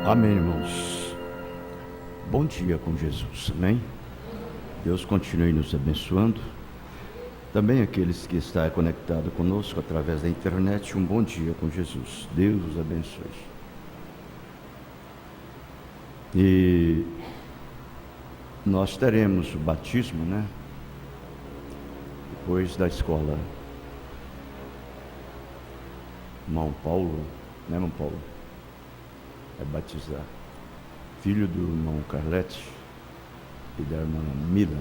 Amém, irmãos. Bom dia com Jesus, amém? Deus continue nos abençoando. Também aqueles que estão conectados conosco através da internet, um bom dia com Jesus. Deus os abençoe. E nós teremos o batismo, né? Depois da escola. Irmão Paulo, né, irmão Paulo? Vai batizar. Filho do irmão Carlete e da irmã Mila.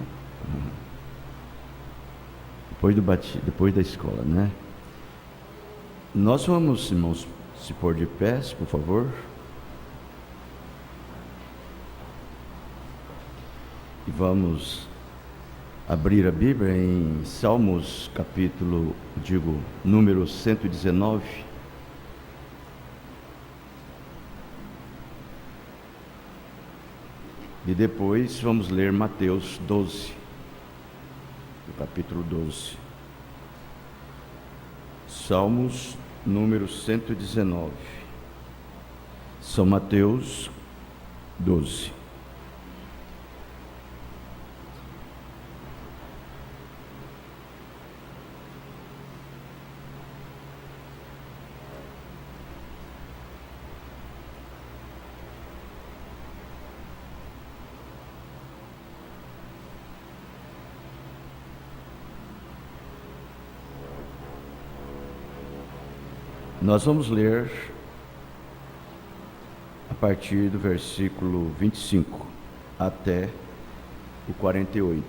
Depois da escola, né? Nós vamos, irmãos, se pôr de pés, por favor. E vamos abrir a Bíblia em Salmos, número 119. E depois vamos ler Mateus 12, o capítulo 12. Salmos número 119. São Mateus 12. Nós vamos ler a partir do versículo 25 até o 48.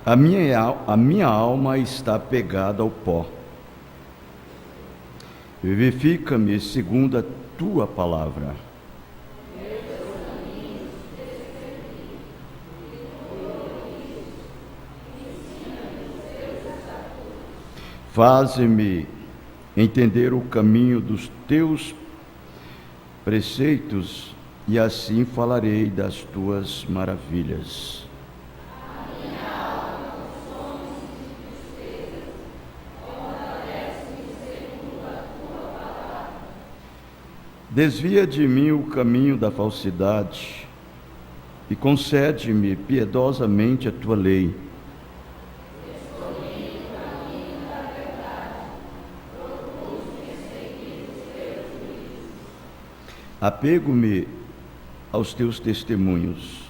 A minha alma está pegada ao pó. Vivifica-me segundo a tua palavra. Faze-me entender o caminho dos teus preceitos, e assim falarei das tuas maravilhas. A minha alma consome-se de tristeza, fortalece-me segundo a tua palavra. Desvia de mim o caminho da falsidade, e concede-me piedosamente a tua lei. Apego-me aos teus testemunhos.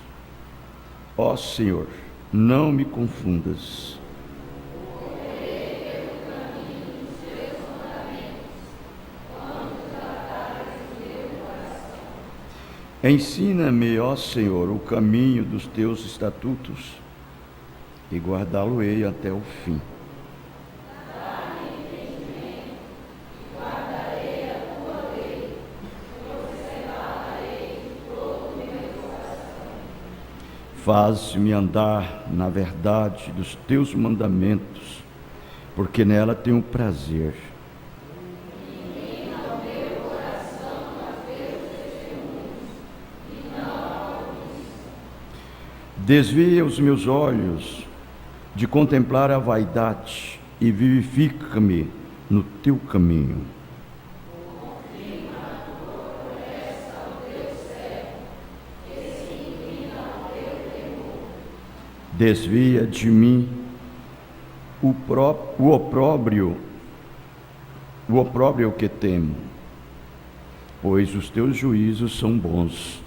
Ó Senhor, não me confundas. Ensina-me, ó Senhor, o caminho dos teus estatutos, e guardá-lo-ei até o fim. Faz-me andar na verdade dos teus mandamentos, porque nela tenho prazer. Inclina o meu coração a teus testemunhos, e não ao vício. Desvia os meus olhos de contemplar a vaidade, e vivifica-me no teu caminho. Desvia de mim o opróbrio que temo, pois os teus juízos são bons.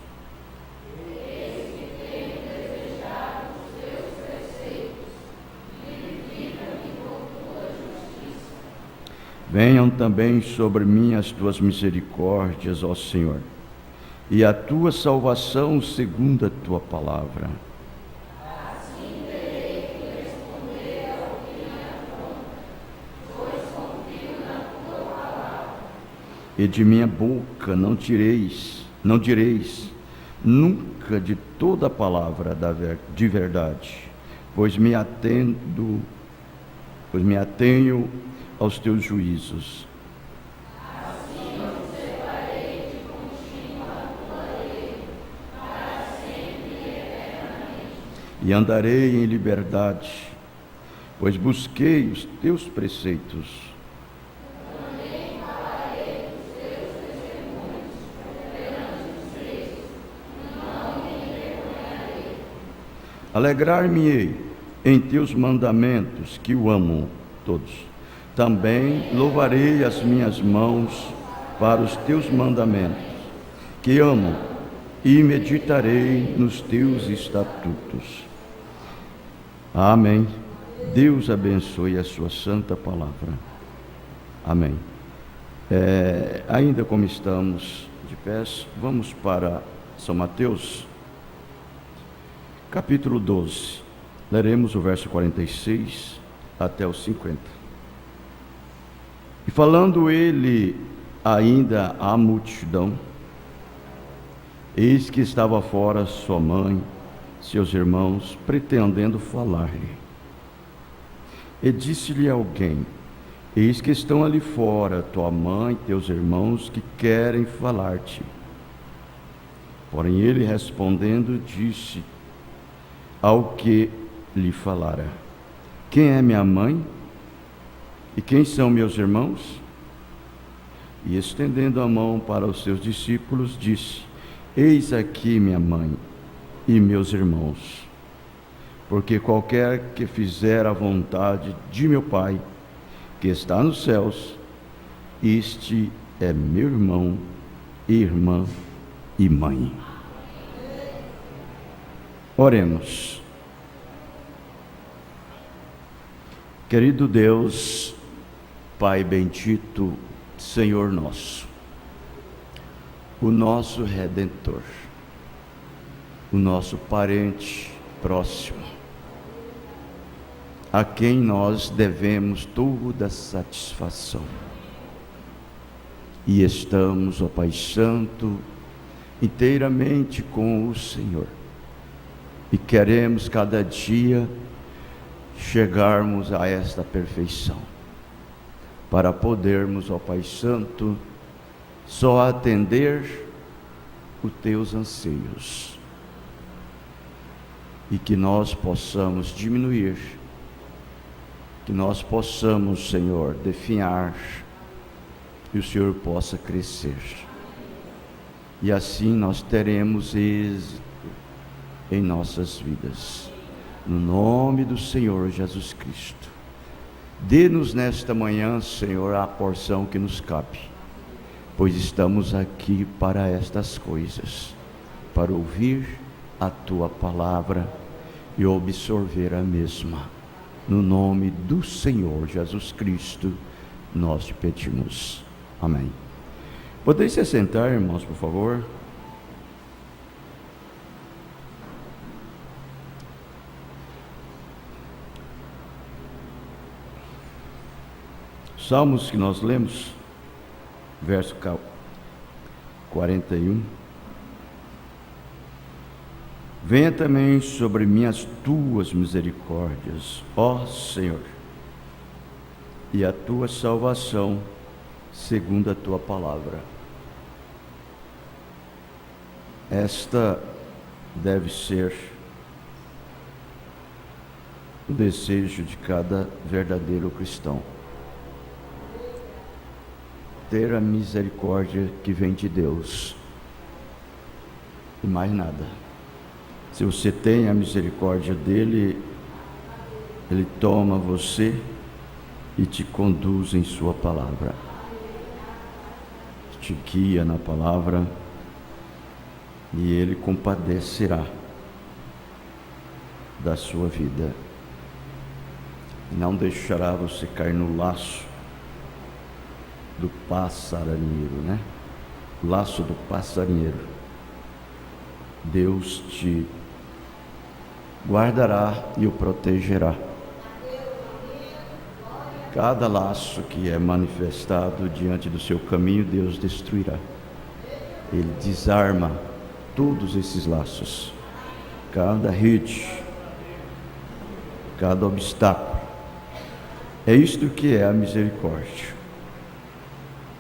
Venham também sobre mim as tuas misericórdias, ó Senhor, e a tua salvação segundo a tua palavra. E de minha boca não direis nunca de toda a palavra de verdade, pois me atenho aos teus juízos. Assim eu separei de contínuo a tua lei, para sempre e eternamente. E andarei em liberdade, pois busquei os teus preceitos. Alegrar-me-ei em teus mandamentos, que o amo todos. Também louvarei as minhas mãos para os teus mandamentos, que amo, e meditarei nos teus estatutos. Amém. Deus abençoe a sua santa palavra. Amém. Ainda como estamos de pés, vamos para São Mateus, capítulo 12. Leremos o verso 46 até o 50. E falando ele ainda à multidão, eis que estava fora sua mãe, seus irmãos, pretendendo falar-lhe. E disse-lhe alguém: eis que estão ali fora tua mãe e teus irmãos, que querem falar-te. Porém ele respondendo disse ao que lhe falara: quem é minha mãe? E quem são meus irmãos? E estendendo a mão para os seus discípulos, disse: eis aqui minha mãe e meus irmãos. Porque qualquer que fizer a vontade de meu Pai, que está nos céus, este é meu irmão, irmã e mãe. Oremos. Querido Deus, Pai bendito, Senhor nosso, o nosso Redentor, o nosso parente próximo, a quem nós devemos toda a satisfação. E estamos, ó Pai Santo, inteiramente com o Senhor. E queremos cada dia chegarmos a esta perfeição, para podermos, ó Pai Santo, só atender os teus anseios. E que nós possamos diminuir, que nós possamos, Senhor, definhar, e o Senhor possa crescer. E assim nós teremos êxito em nossas vidas. No nome do Senhor Jesus Cristo. Dê-nos nesta manhã, Senhor, a porção que nos cabe, pois estamos aqui para estas coisas, para ouvir a Tua palavra e absorver a mesma. No nome do Senhor Jesus Cristo, nós te pedimos. Amém. Podeis se sentar, irmãos, por favor? Salmos que nós lemos, verso 41. Venha também sobre mim as tuas misericórdias, ó Senhor, e a tua salvação segundo a tua palavra. Esta deve ser o desejo de cada verdadeiro cristão. Ter a misericórdia que vem de Deus, e mais nada. Se você tem a misericórdia dele, ele toma você e te conduz em sua palavra, te guia na palavra, e ele compadecerá da sua vida, não deixará você cair no laço do passarinheiro, né? Laço do passarinheiro. Deus te guardará e o protegerá. Cada laço que é manifestado diante do seu caminho, Deus destruirá. Ele desarma todos esses laços, cada rede, cada obstáculo. É isto que é a misericórdia.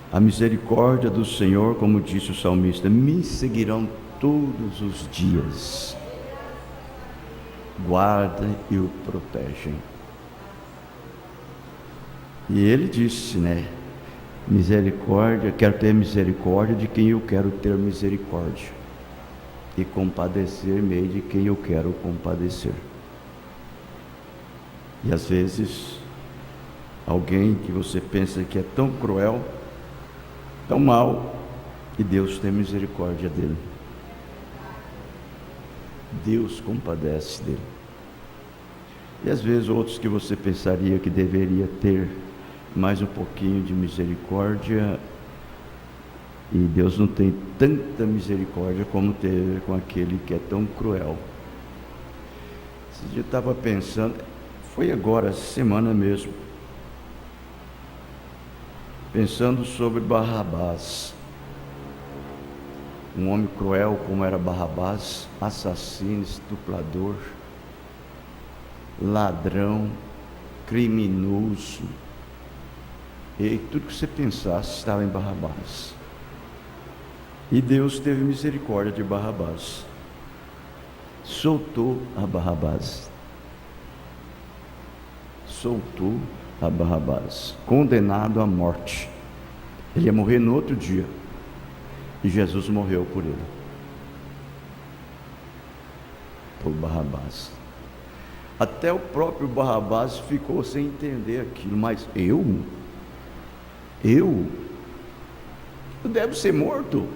A misericórdia do Senhor, como disse o salmista, me seguirão todos os dias, guarda e o protegem. E ele disse, né? Misericórdia, quero ter misericórdia de quem eu quero ter misericórdia, e compadecer-me de quem eu quero compadecer. E às vezes, alguém que você pensa que é tão cruel, tão mau, e Deus tem misericórdia dele. Deus compadece dele. E às vezes outros que você pensaria que deveria ter mais um pouquinho de misericórdia, e Deus não tem tanta misericórdia como teve com aquele que é tão cruel. Esse dia eu estava pensando, foi agora, essa semana mesmo, pensando sobre Barrabás. Um homem cruel como era Barrabás, assassino, estuprador, ladrão, criminoso, e tudo que você pensasse estava em Barrabás. E Deus teve misericórdia de Barrabás, soltou a Barrabás, condenado à morte. Ele ia morrer no outro dia, e Jesus morreu por ele, por Barrabás. Até o próprio Barrabás ficou sem entender aquilo. Mas eu devo ser morto.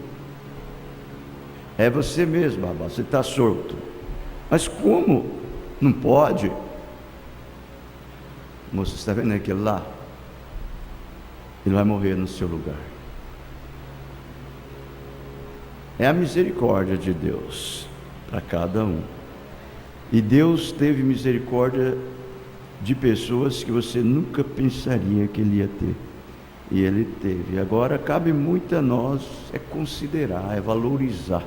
É você mesmo, Barrabás, você está solto. Mas como? Não pode. Moço, você está vendo aquele lá? Ele vai morrer no seu lugar. É a misericórdia de Deus para cada um. E Deus teve misericórdia de pessoas que você nunca pensaria que Ele ia ter. E Ele teve. Agora cabe muito a nós considerar, valorizar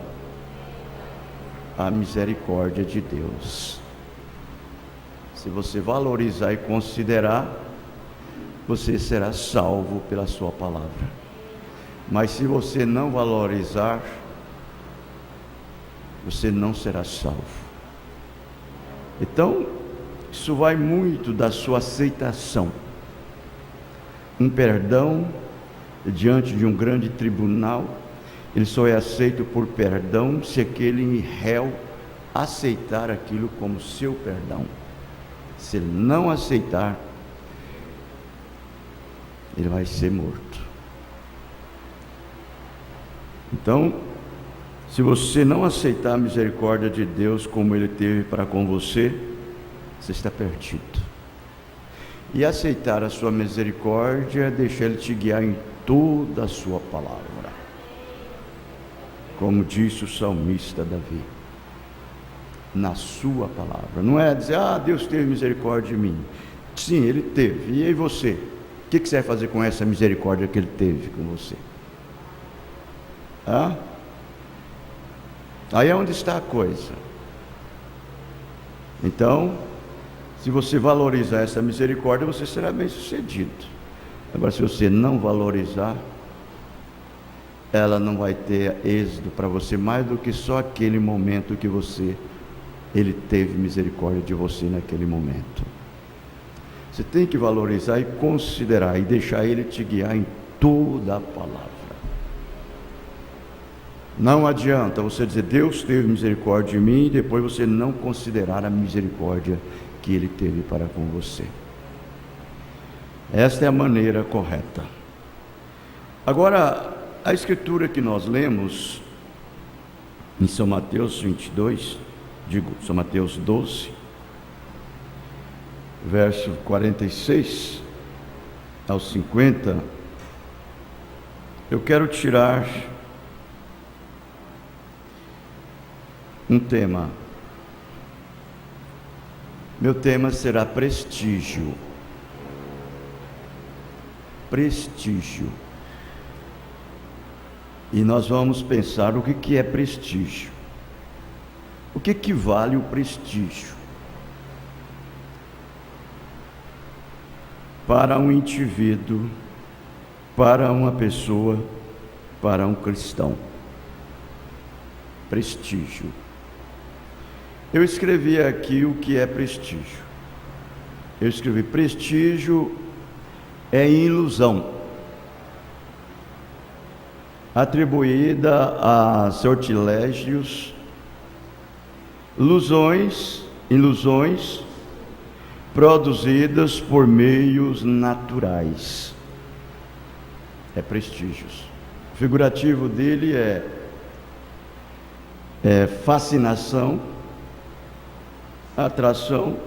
a misericórdia de Deus. Se você valorizar e considerar, você será salvo pela sua palavra. Mas se você não valorizar, você não será salvo. Então, isso vai muito da sua aceitação. Um perdão diante de um grande tribunal, ele só é aceito por perdão se aquele réu aceitar aquilo como seu perdão. Se ele não aceitar, ele vai ser morto. Então, se você não aceitar a misericórdia de Deus como Ele teve para com você, você está perdido. E aceitar a sua misericórdia é deixar Ele te guiar em toda a sua palavra. Como disse o salmista Davi, na sua palavra. Não é dizer, Deus teve misericórdia de mim. Sim, Ele teve. E aí você? O que você vai fazer com essa misericórdia que Ele teve com você? Aí é onde está a coisa. Então, se você valorizar essa misericórdia, você será bem sucedido. Agora, se você não valorizar, ela não vai ter êxito para você mais do que só aquele momento que Ele teve misericórdia de você naquele momento. Você tem que valorizar e considerar e deixar Ele te guiar em toda a palavra. Não adianta você dizer, Deus teve misericórdia de mim, e depois você não considerar a misericórdia que Ele teve para com você. Esta é a maneira correta. Agora, a escritura que nós lemos em São Mateus 12, verso 46 ao 50, eu quero tirar um tema. Meu tema será prestígio. Prestígio. E nós vamos pensar o que é prestígio. O que vale o prestígio? Para um indivíduo, para uma pessoa, para um cristão. Prestígio. Eu escrevi aqui o que é prestígio. Eu escrevi: prestígio é ilusão, atribuída a sortilégios, ilusões produzidas por meios naturais. É prestígios. O figurativo dele é fascinação, atração,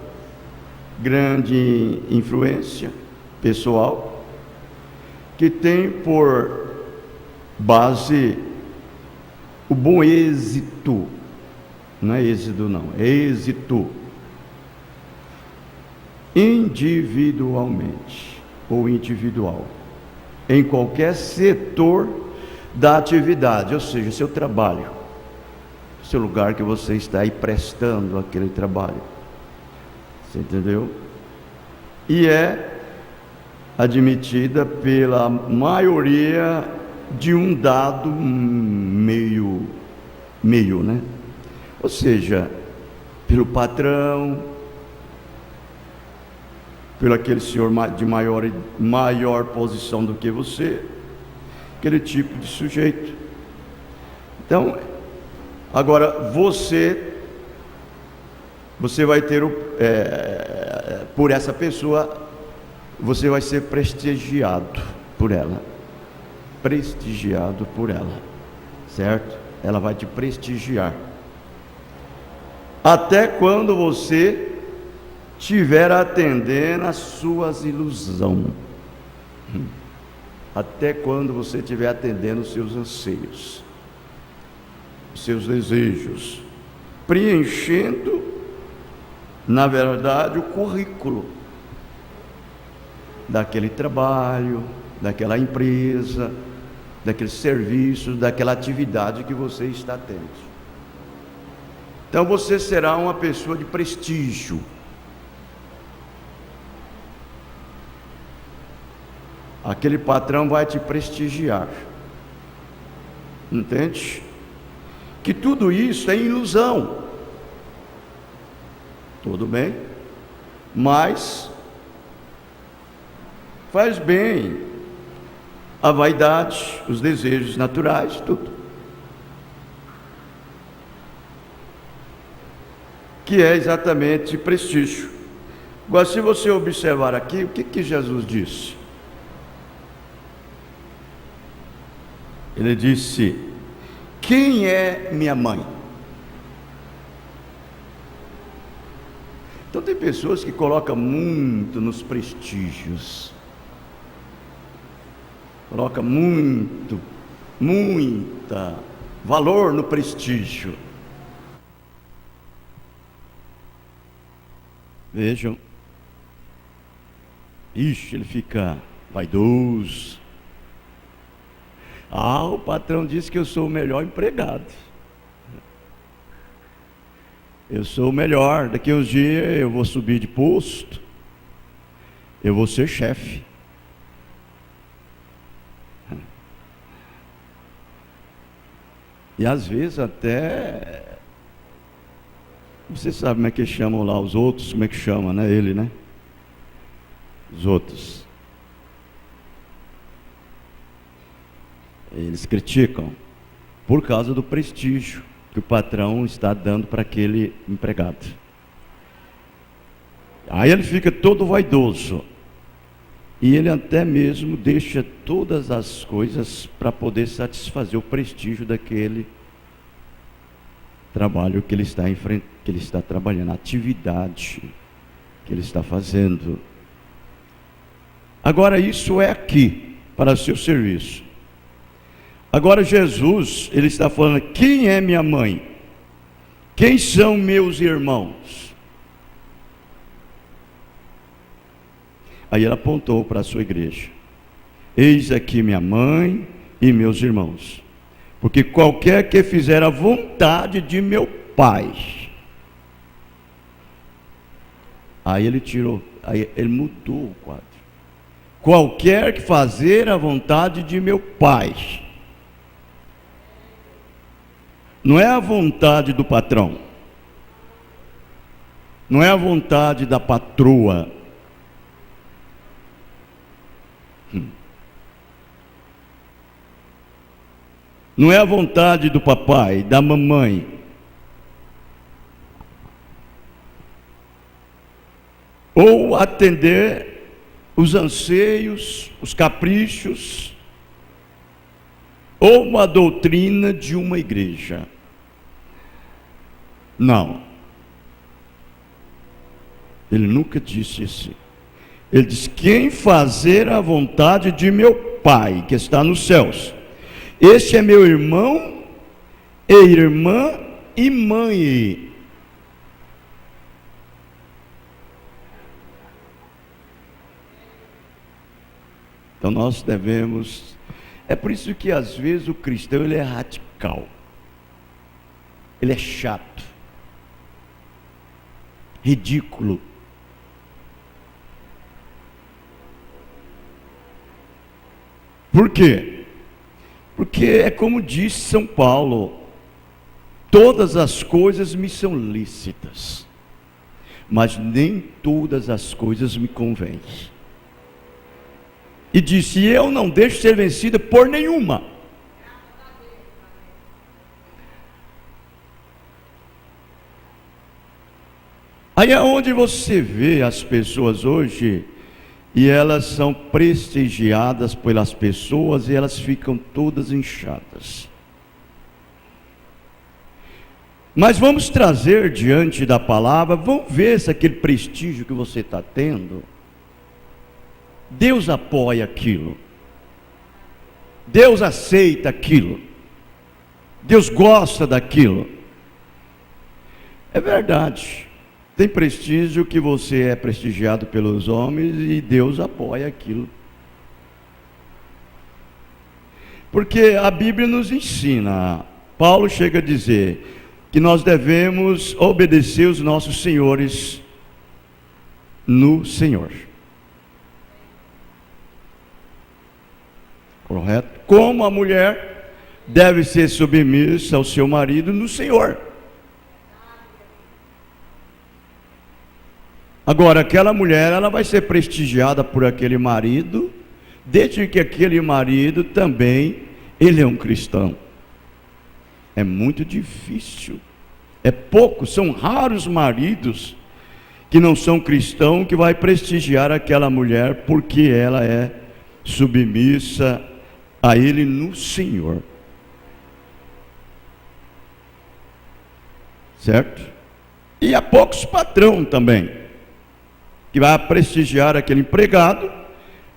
grande influência pessoal, que tem por base o bom êxito. Não é êxito não, é êxito. Individualmente ou individual, em qualquer setor da atividade, ou seja, seu trabalho, seu lugar que você está aí prestando aquele trabalho. Você entendeu? E é admitida pela maioria de um dado meio, né? Ou seja, pelo patrão, pelo aquele senhor de maior posição do que você, aquele tipo de sujeito. Então, agora você vai ter por essa pessoa, você vai ser prestigiado por ela, certo? Ela vai te prestigiar, até quando você estiver atendendo às suas ilusões, até quando você estiver atendendo os seus anseios, os seus desejos, preenchendo, na verdade, o currículo daquele trabalho, daquela empresa, daquele serviço, daquela atividade que você está tendo. Então você será uma pessoa de prestígio. Aquele patrão vai te prestigiar. Entende? Que tudo isso é ilusão. Tudo bem? Mas faz bem a vaidade, os desejos naturais, tudo. Que é exatamente prestígio. Agora, se você observar aqui, o que Jesus disse? Ele disse: quem é minha mãe? Então tem pessoas que colocam muito nos prestígios, coloca muita valor no prestígio. Vejam, ele fica vaidoso. O patrão disse que eu sou o melhor empregado, eu sou o melhor, daqui uns dias eu vou subir de posto, eu vou ser chefe. E às vezes até, você sabe como é que chamam lá os outros, como é que chama, né? Ele, né? Os outros. Eles criticam por causa do prestígio que o patrão está dando para aquele empregado. Aí ele fica todo vaidoso. E ele até mesmo deixa todas as coisas para poder satisfazer o prestígio daquele trabalho que ele está que ele está trabalhando, a atividade que ele está fazendo. Agora isso é aqui, para seu serviço. Agora Jesus, ele está falando: quem é minha mãe? Quem são meus irmãos? Aí ele apontou para a sua igreja: eis aqui minha mãe e meus irmãos, porque qualquer que fizer a vontade de meu Pai. Aí ele mudou o quadro. Qualquer que fazer a vontade de meu Pai. Não é a vontade do patrão, não é a vontade da patroa, Não é a vontade do papai, da mamãe. Ou atender os anseios, os caprichos, ou uma doutrina de uma igreja. Não. Ele nunca disse assim. Ele diz: quem fazer a vontade de meu Pai, que está nos céus, este é meu irmão, e irmã e mãe. Então nós devemos... É por isso que às vezes o cristão ele é radical. Ele é chato. Ridículo. Por quê? Porque é como disse São Paulo: todas as coisas me são lícitas, mas nem todas as coisas me convêm. E disse: eu não deixo ser vencido por nenhuma. Aí é onde você vê as pessoas hoje, e elas são prestigiadas pelas pessoas, e elas ficam todas inchadas. Mas vamos trazer diante da palavra, vamos ver se aquele prestígio que você está tendo, Deus apoia aquilo, Deus aceita aquilo, Deus gosta daquilo. É verdade, tem prestígio que você é prestigiado pelos homens e Deus apoia aquilo. Porque a Bíblia nos ensina, Paulo chega a dizer que nós devemos obedecer os nossos senhores no Senhor. Correto? Como a mulher deve ser submissa ao seu marido no Senhor. Agora, aquela mulher, ela vai ser prestigiada por aquele marido, desde que aquele marido também, ele é um cristão. É muito difícil, é pouco, são raros maridos que não são cristãos que vai prestigiar aquela mulher porque ela é submissa a ele no Senhor. Certo? E há poucos patrão também que vai prestigiar aquele empregado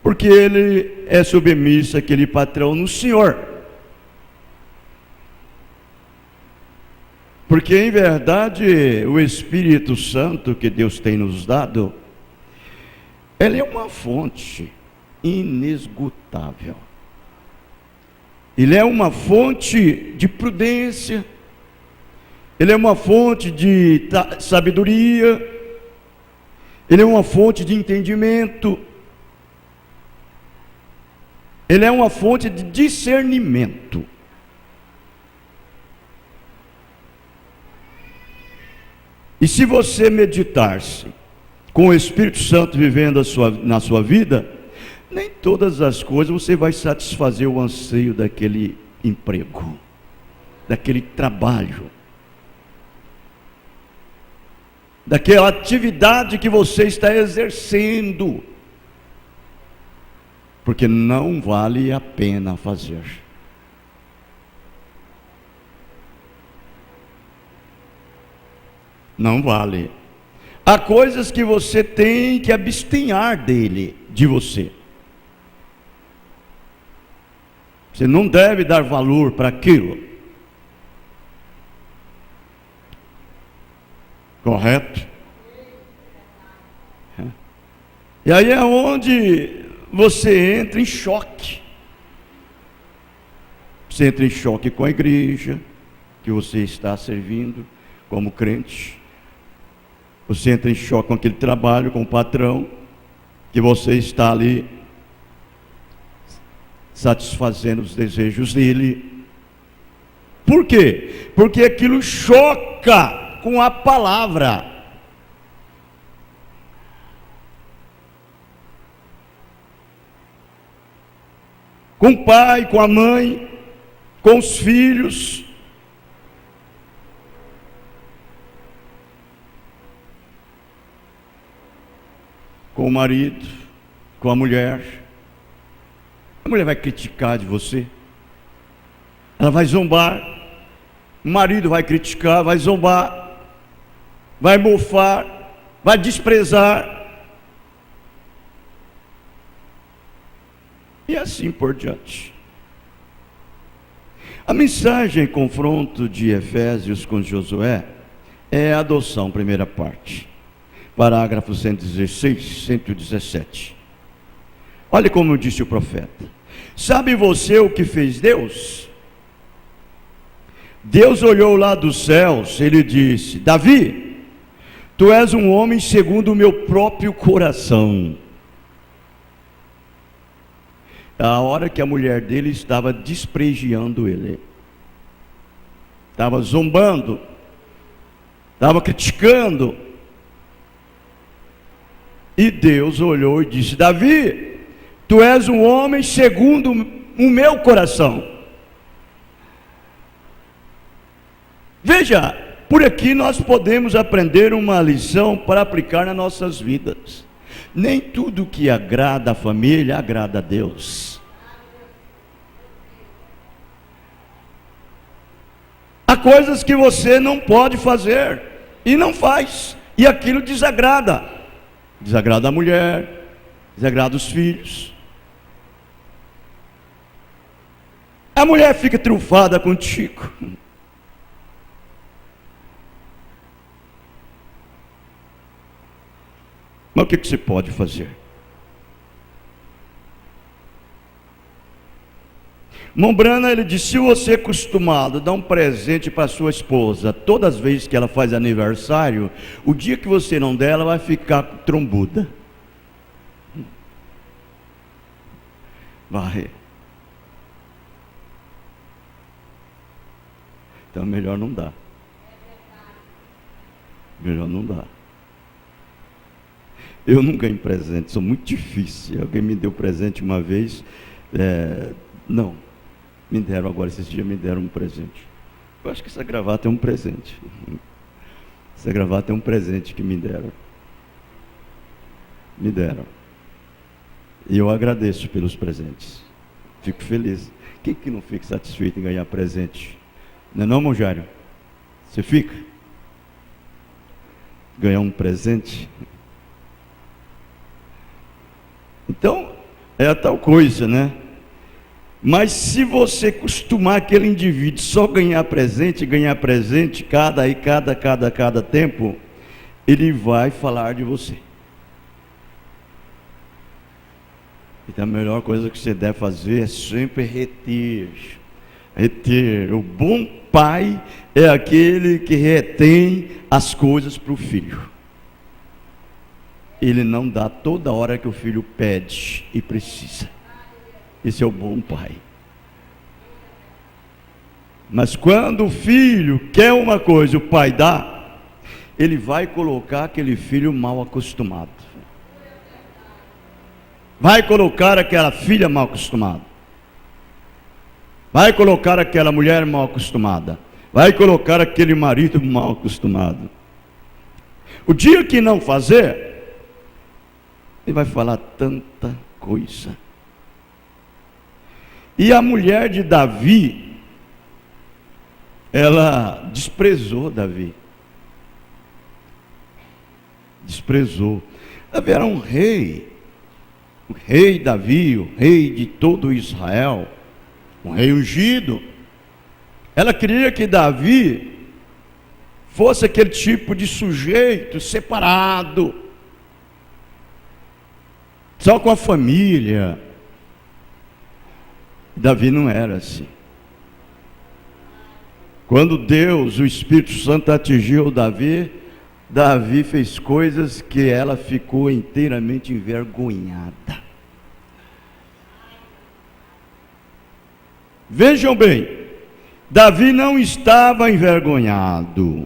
porque ele é submisso àquele patrão no Senhor. Porque em verdade o Espírito Santo que Deus tem nos dado, ele é uma fonte inesgotável. Ele é uma fonte de prudência, ele é uma fonte de sabedoria, ele é uma fonte de entendimento, ele é uma fonte de discernimento. E se você meditar-se com o Espírito Santo vivendo na sua vida, nem todas as coisas você vai satisfazer o anseio daquele emprego, daquele trabalho, daquela atividade que você está exercendo, porque não vale a pena fazer. Não vale. Há coisas que você tem que abstenhar de você. Você não deve dar valor para aquilo. Correto? E aí é onde você entra em choque. Você entra em choque com a igreja que você está servindo como crente. Você entra em choque com aquele trabalho, com o patrão que você está ali satisfazendo os desejos dele. Por quê? Porque aquilo choca com a palavra. com o pai, com a mãe, com os filhos. Com o marido, com a mulher. A mulher vai criticar de você, ela vai zombar, o marido vai criticar, vai zombar, vai mofar, vai desprezar, e assim por diante. A mensagem confronto de Efésios com Josué é a adoção, primeira parte, parágrafo 116, 117. Olha como disse o profeta: sabe você o que fez Deus? Deus olhou lá dos céus, ele disse: Davi, tu és um homem segundo o meu próprio coração. A hora que a mulher dele estava desprestigiando ele, estava zombando, estava criticando, e Deus olhou e disse: Davi, tu és um homem segundo o meu coração. Veja, por aqui nós podemos aprender uma lição para aplicar nas nossas vidas. Nem tudo que agrada a família agrada a Deus. Há coisas que você não pode fazer e não faz, e aquilo desagrada. Desagrada a mulher, desagrada os filhos. A mulher fica trufada contigo. Mas o que você pode fazer? Mombrana, ele disse: se você é acostumado a dar um presente para sua esposa todas as vezes que ela faz aniversário, o dia que você não der, ela vai ficar trombuda. Vai. Então melhor não dar. Melhor não dar. Eu não ganho presente, sou muito difícil. Alguém me deu presente uma vez, não, me deram agora, esses dias me deram um presente. Eu acho que essa gravata é um presente. Essa gravata é um presente que me deram. Me deram. E eu agradeço pelos presentes. Fico feliz. Quem que não fica satisfeito em ganhar presente? Não é não, Monjário? Você fica? Ganhar um presente? Então, é a tal coisa, né? Mas se você acostumar aquele indivíduo só ganhar presente, cada tempo, ele vai falar de você. Então a melhor coisa que você deve fazer é sempre reter. Reter. O bom pai é aquele que retém as coisas para o filho. Ele não dá toda hora que o filho pede e precisa. Esse é o bom pai. Mas quando o filho quer uma coisa, o pai dá, ele vai colocar aquele filho mal acostumado. Vai colocar aquela filha mal acostumada. Vai colocar aquela mulher mal acostumada. Vai colocar aquele marido mal acostumado. O dia que não fazer, ele vai falar tanta coisa. E a mulher de Davi, ela desprezou Davi. Desprezou. Davi era um rei. O rei Davi, o rei de todo Israel. Um rei ungido. Ela queria que Davi fosse aquele tipo de sujeito separado, só com a família. Davi não era assim. Quando Deus, o Espírito Santo atingiu Davi, Davi fez coisas que ela ficou inteiramente envergonhada. Vejam bem, Davi não estava envergonhado.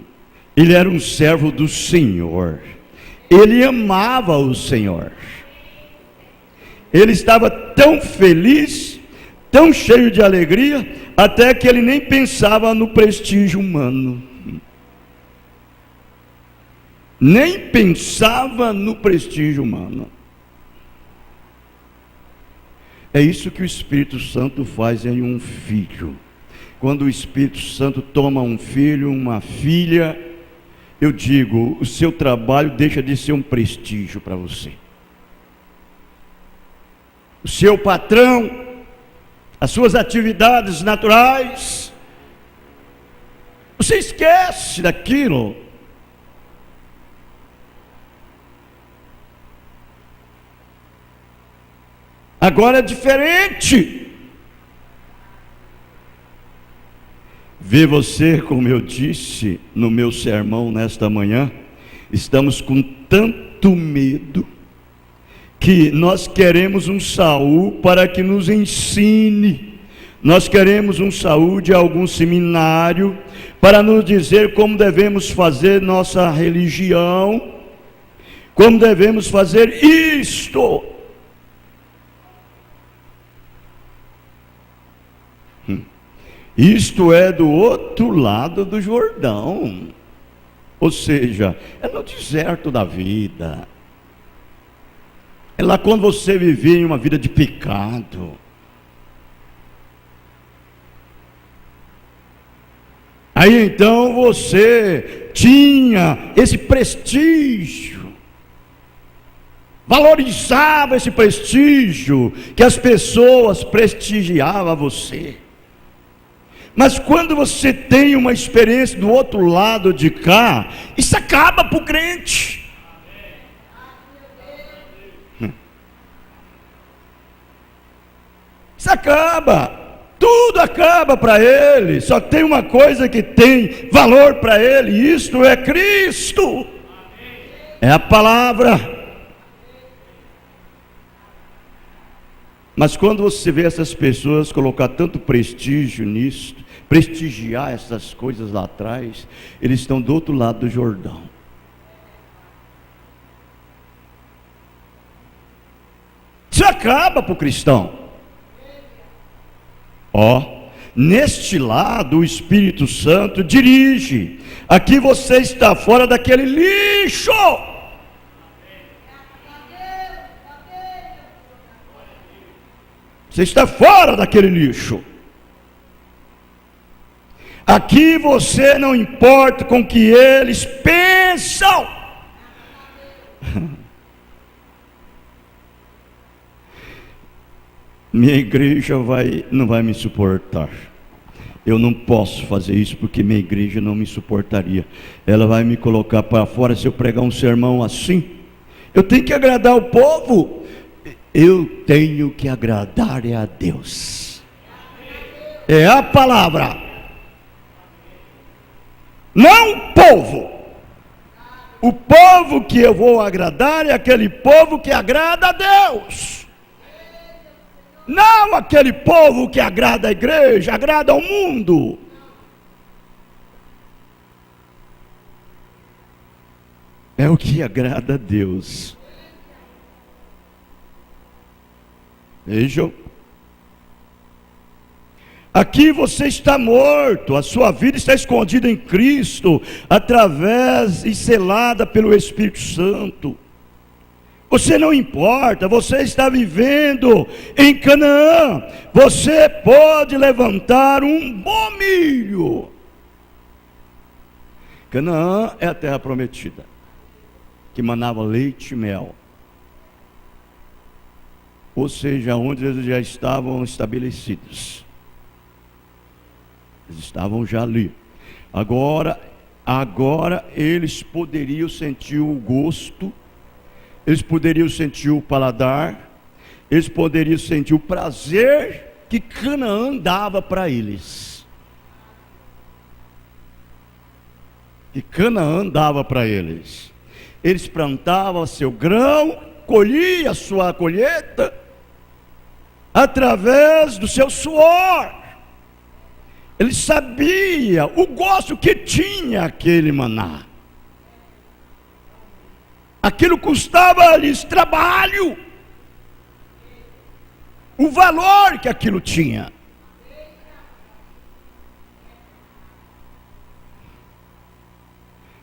Ele era um servo do Senhor. Ele amava o Senhor. Ele estava tão feliz tão cheio de alegria, até que ele nem pensava no prestígio humano. Nem pensava no prestígio humano. É isso que o Espírito Santo faz em um filho. Quando o Espírito Santo toma um filho, uma filha, eu digo, o seu trabalho deixa de ser um prestígio para você. O seu patrão, as suas atividades naturais, você esquece daquilo. Agora é diferente. Ver você, como eu disse no meu sermão nesta manhã, estamos com tanto medo que nós queremos um Saul para que nos ensine. Nós queremos um Saul de algum seminário para nos dizer como devemos fazer nossa religião, como devemos fazer isto. Isto é do outro lado do Jordão, ou seja, é no deserto da vida, é lá quando você vivia em uma vida de pecado. Aí então você tinha esse prestígio, valorizava esse prestígio, que as pessoas prestigiavam você. Mas quando você tem uma experiência do outro lado de cá, isso acaba para o crente. Isso acaba, tudo acaba para ele. Só tem uma coisa que tem valor para ele, e isto é Cristo, é a palavra. Mas quando você vê essas pessoas colocar tanto prestígio nisso, prestigiar essas coisas lá atrás, eles estão do outro lado do Jordão. Isso acaba para o cristão. Neste lado o Espírito Santo dirige. Aqui você está fora daquele lixo. Você está fora daquele lixo. Aqui você não importa com o que eles pensam. Minha igreja não vai me suportar. Eu não posso fazer isso porque minha igreja não me suportaria. Ela vai me colocar para fora se eu pregar um sermão assim. Eu tenho que agradar o povo. Eu tenho que agradar a Deus. É a palavra. Não o povo. O povo que eu vou agradar é aquele povo que agrada a Deus. Não aquele povo que agrada a igreja, agrada ao mundo. É o que agrada a Deus. Vejam. Aqui você está morto, a sua vida está escondida em Cristo, através e selada pelo Espírito Santo. Você não importa, você está vivendo em Canaã. Você pode levantar um bom milho. Canaã é a terra prometida, que manava leite e mel. Ou seja, onde eles já estavam estabelecidos. Eles estavam já ali. Agora eles poderiam sentir o gosto, eles poderiam sentir o paladar, eles poderiam sentir o prazer que Canaã dava para eles. Que Canaã dava para eles. Eles plantavam seu grão, colhiam a sua colheita, através do seu suor. Ele sabia o gosto que tinha aquele maná. Aquilo custava-lhes trabalho. o valor que aquilo tinha.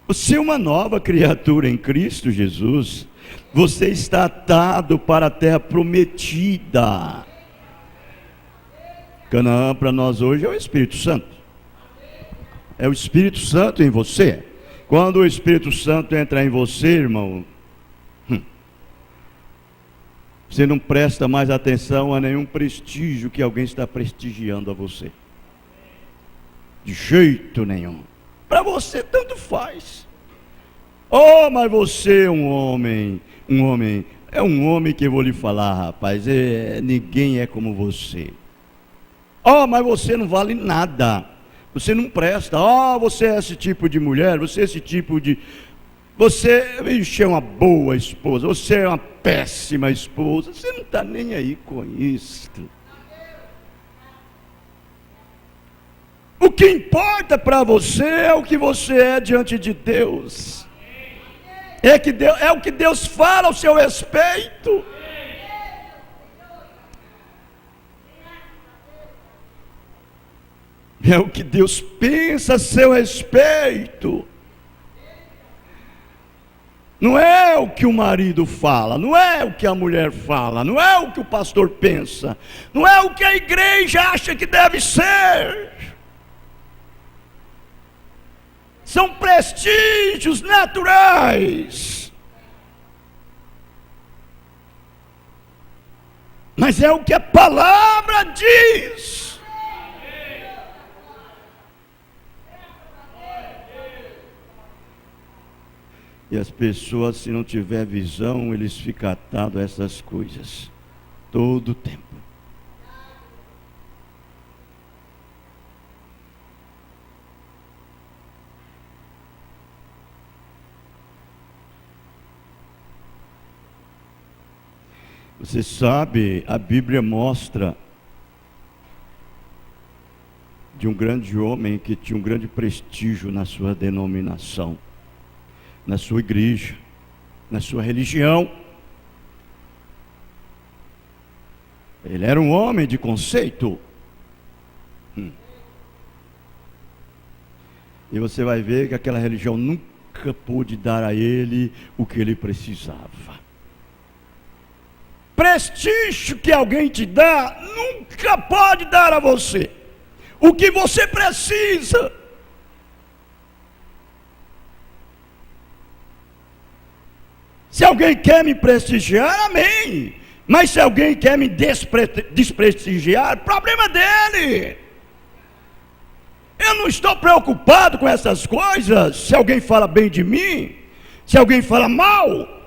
Você é uma nova criatura em Cristo Jesus. Você está atado para a terra prometida. Canaã para nós hoje é o Espírito Santo. É o Espírito Santo em você. Quando o Espírito Santo entra em você, irmão, você não presta mais atenção a nenhum prestígio que alguém está prestigiando a você. De jeito nenhum. Para você tanto faz. Oh, mas você é um homem, é um homem que eu vou lhe falar, rapaz, ninguém é como você. Oh, mas você não vale nada, você não presta. Oh, você é esse tipo de mulher, você é esse tipo de... Você é uma boa esposa, você é uma péssima esposa, você não está nem aí com isso. O que importa para você é o que você é diante de Deus. É o que Deus fala ao seu respeito. É o que Deus pensa a seu respeito. Não é o que o marido fala, não é o que a mulher fala, não é o que o pastor pensa, não é o que a igreja acha que deve ser. São prestígios naturais. Mas é o que a palavra diz. E as pessoas, se não tiver visão, eles ficam atados a essas coisas todo o tempo. Você sabe, a Bíblia mostra de um grande homem que tinha um grande prestígio na sua denominação, na sua igreja, na sua religião. Ele era um homem de conceito. E você vai ver que aquela religião nunca pôde dar a ele o que ele precisava. Prestígio que alguém te dá, nunca pode dar a você o que você precisa. Se alguém quer me prestigiar, amém. Mas se alguém quer me desprestigiar, problema dele. Eu não estou preocupado com essas coisas. Se alguém fala bem de mim, se alguém fala mal,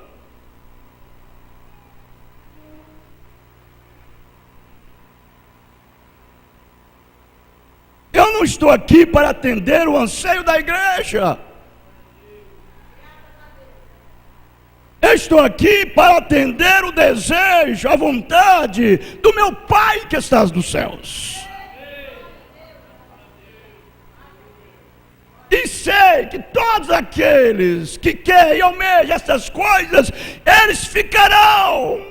eu não estou aqui para atender o anseio da igreja. Eu estou aqui para atender o desejo, a vontade do meu Pai que estás nos céus. E sei que todos aqueles que querem e almejam essas coisas, eles ficarão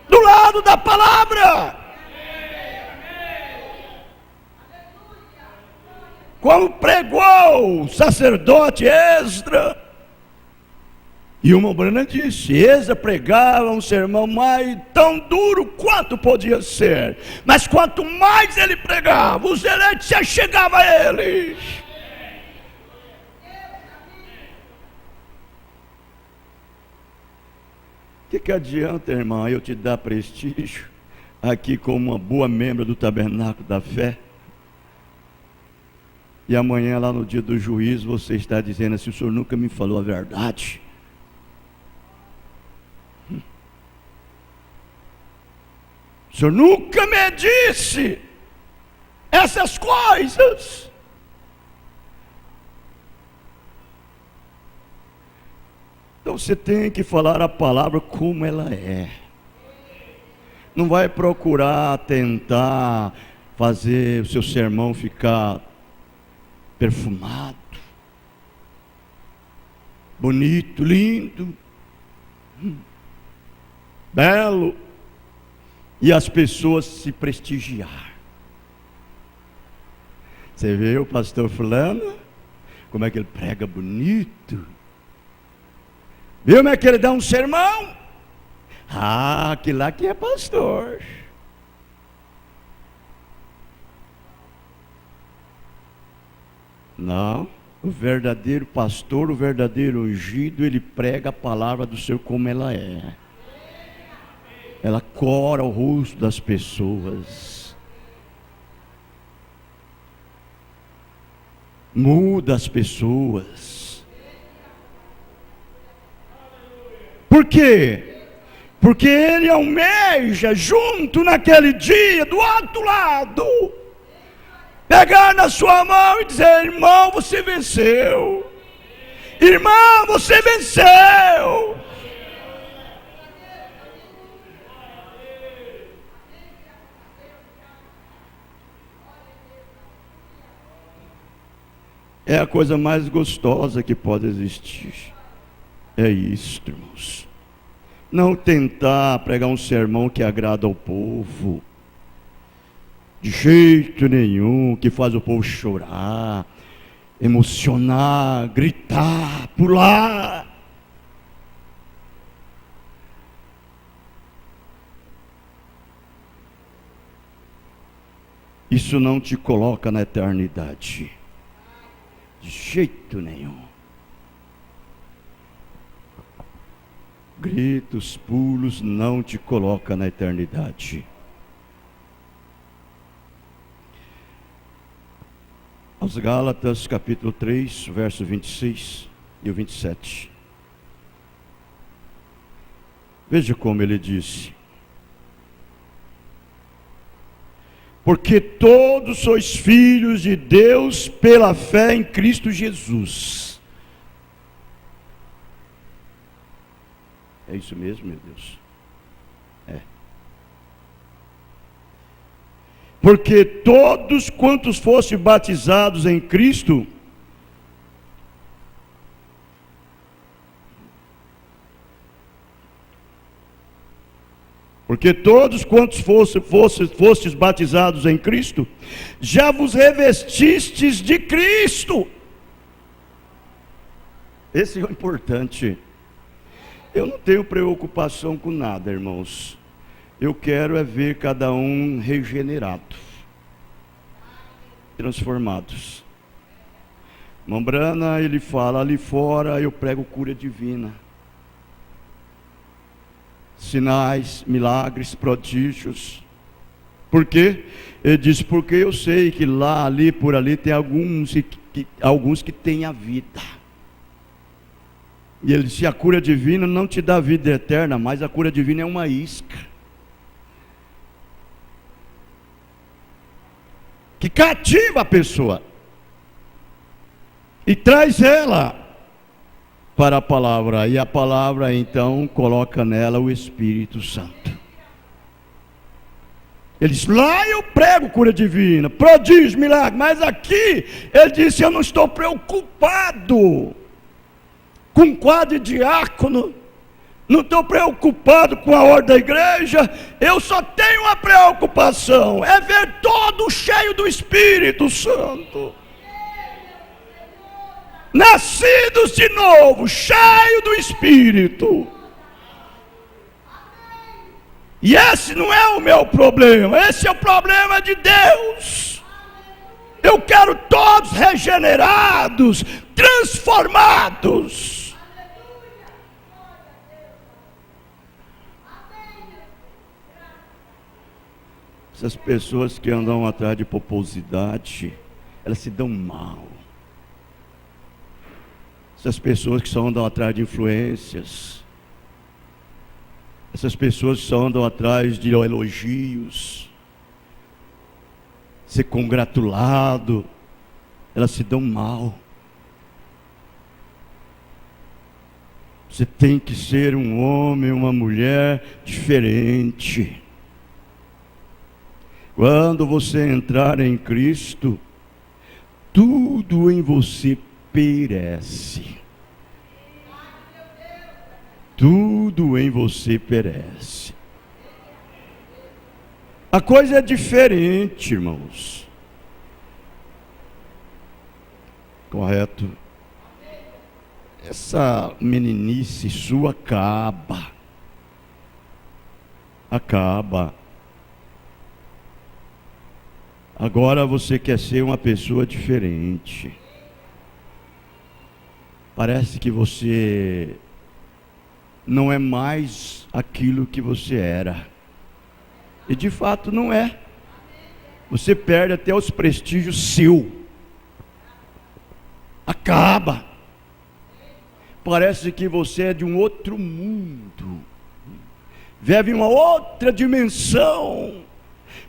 do lado da palavra. Como pregou o sacerdote Esdra, e uma Brana disse, Esdra pregava um sermão mais tão duro quanto podia ser, mas quanto mais ele pregava, os eleitos se achegavam a ele. O que adianta, irmã, eu te dar prestígio aqui como uma boa membro do tabernáculo da fé, e amanhã lá no dia do juízo você está dizendo assim, o senhor nunca me falou a verdade. O senhor nunca me disse essas coisas. Então você tem que falar a palavra como ela é. Não vai procurar tentar fazer o seu sermão ficar perfumado, bonito, lindo, belo. e as pessoas se prestigiar. Você vê o pastor fulano, como é que ele prega bonito. Viu como é que ele dá um sermão? Ah, aquele lá que é pastor. Não, o verdadeiro pastor, o verdadeiro ungido, ele prega a palavra do Senhor como ela é. Ela cora o rosto das pessoas, muda as pessoas. Por quê? Porque ele almeja, junto naquele dia, do outro lado, pegar na sua mão e dizer: irmão, você venceu. Irmão, você venceu. É a coisa mais gostosa que pode existir. É isso, irmãos. Não tentar pregar um sermão que agrada ao povo. De jeito nenhum, que faz o povo chorar, emocionar, gritar, pular. Isso não te coloca na eternidade. De jeito nenhum. Gritos, pulos não te coloca na eternidade. Aos Gálatas, capítulo 3, verso 26 e o 27. Veja como ele disse: porque todos sois filhos de Deus pela fé em Cristo Jesus. É isso mesmo, meu Deus? É. Porque todos quantos fossem batizados em Cristo, porque todos quantos fostes batizados em Cristo, já vos revestistes de Cristo. Esse é o importante. Eu não tenho preocupação com nada, irmãos. Eu quero é ver cada um regenerado, transformados. Mambrana, ele fala: ali fora eu prego cura divina, sinais, milagres, prodígios. Por quê? Ele diz: porque eu sei que lá, ali, por ali tem alguns que têm a vida. E ele disse: a cura divina não te dá vida eterna, mas a cura divina é uma isca que cativa a pessoa e traz ela para a palavra, e a palavra então coloca nela o Espírito Santo. Ele diz: lá eu prego cura divina, prodígio, milagre, mas aqui ele disse: eu não estou preocupado com o quadro de diácono, não estou preocupado com a ordem da igreja, eu só tenho uma preocupação, é ver todo cheio do Espírito Santo, nascidos de novo, cheio do Espírito. E esse não é o meu problema, esse é o problema de Deus. Eu quero todos regenerados, transformados. Essas pessoas que andam atrás de pomposidade, elas se dão mal. Essas pessoas que só andam atrás de influências, essas pessoas que só andam atrás de elogios, ser congratulado, elas se dão mal. Você tem que ser um homem, uma mulher diferente. Quando você entrar em Cristo, tudo em você perece. Tudo em você perece. A coisa é diferente, irmãos. Correto? Essa meninice sua acaba. Acaba. Agora você quer ser uma pessoa diferente. Parece que você não é mais aquilo que você era. E de fato não é. Você perde até os prestígios seu. Acaba. Parece que você é de um outro mundo. Vive uma outra dimensão.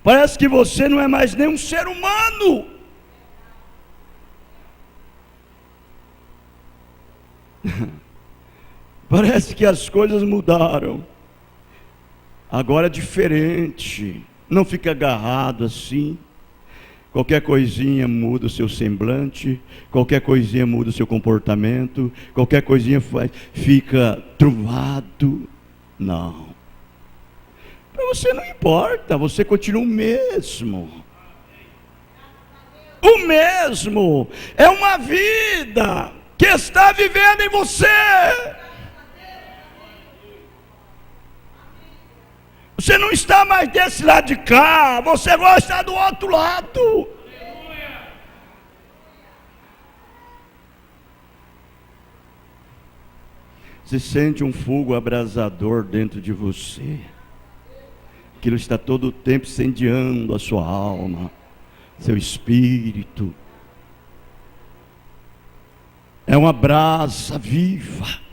Parece que você não é mais nem um ser humano. Parece que as coisas mudaram. Agora é diferente. Não fica agarrado assim. Qualquer coisinha muda o seu semblante. Qualquer coisinha muda o seu comportamento. Qualquer coisinha fica truvado. Não. Para você não importa. Você continua o mesmo. O mesmo. É uma vida que está vivendo em você. Você não está mais desse lado de cá, você agora está do outro lado. Você sente um fogo abrasador dentro de você. Aquilo está todo o tempo incendiando a sua alma, seu espírito. É uma brasa viva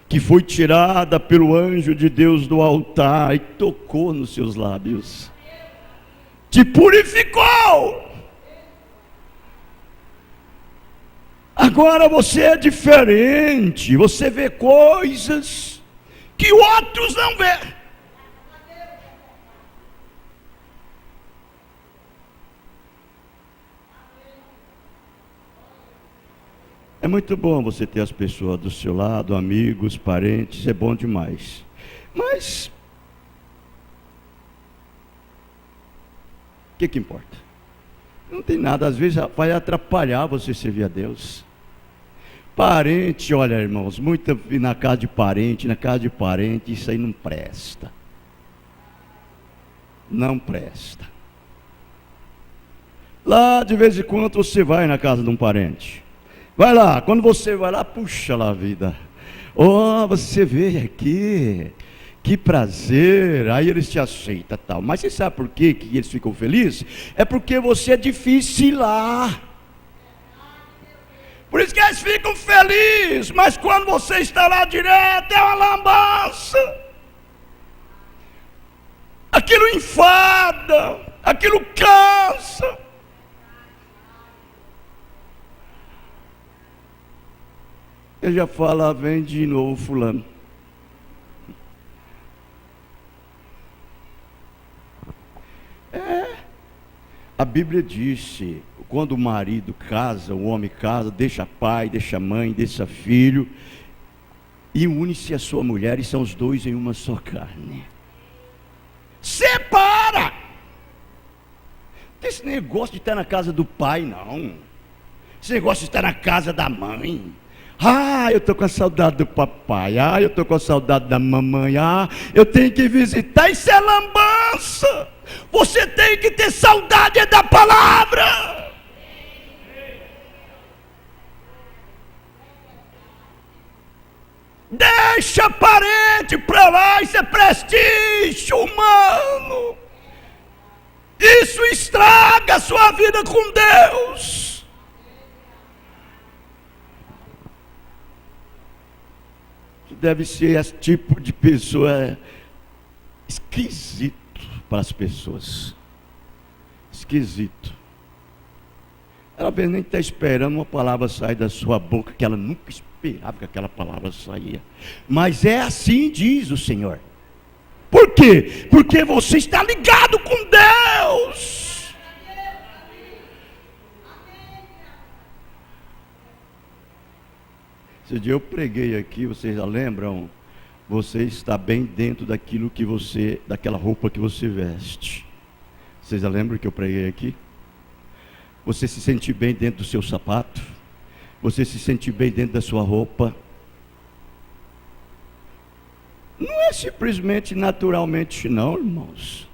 que foi tirada pelo anjo de Deus do altar e tocou nos seus lábios, te purificou. Agora você é diferente, você vê coisas que outros não vê. É muito bom você ter as pessoas do seu lado, amigos, parentes, é bom demais. Mas o que importa? Não tem nada, às vezes vai atrapalhar você servir a Deus. Parente, olha irmãos, muito na casa de parente, isso aí não presta. Não presta. Lá de vez em quando você vai na casa de um parente. Vai lá, quando você vai lá, puxa lá a vida. Oh, você veio aqui, que prazer. Aí eles te aceitam tal. Mas você sabe por quê que eles ficam felizes? É porque você é difícil lá. Por isso que eles ficam felizes. Mas quando você está lá direto, é uma lambança. Aquilo enfada, aquilo cansa. Eu já falo, vem de novo fulano. A Bíblia disse, quando o marido casa, o homem casa, deixa pai, deixa mãe, deixa filho, e une-se a sua mulher, e são os dois em uma só carne. Separa! Não tem esse negócio de estar na casa do pai, não. Esse negócio de estar na casa da mãe. Ah, eu estou com a saudade do papai. Ah, eu estou com a saudade da mamãe. Ah, eu tenho que visitar. Isso é lambança. Você tem que ter saudade da palavra. Deixa parente para lá. Isso é prestígio humano. Isso estraga a sua vida com Deus. Deve ser esse tipo de pessoa esquisito para as pessoas. Esquisito. Ela nem está esperando uma palavra sair da sua boca, que ela nunca esperava que aquela palavra saía. Mas é assim diz o Senhor. Por quê? Porque você está ligado com Deus. Esse dia eu preguei aqui, vocês já lembram? Você está bem dentro daquilo que você, daquela roupa que você veste. Vocês já lembram que eu preguei aqui? Você se sente bem dentro do seu sapato? Você se sente bem dentro da sua roupa? Não é simplesmente naturalmente não, irmãos.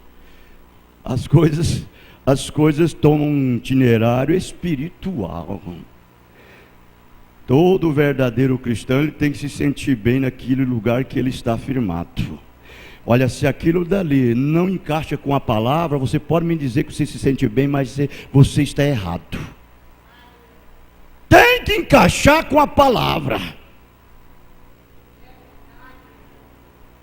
As coisas tomam um itinerário espiritual. Todo verdadeiro cristão, ele tem que se sentir bem naquele lugar que ele está firmado. Olha, se aquilo dali não encaixa com a palavra, você pode me dizer que você se sente bem, mas você está errado. Tem que encaixar com a palavra.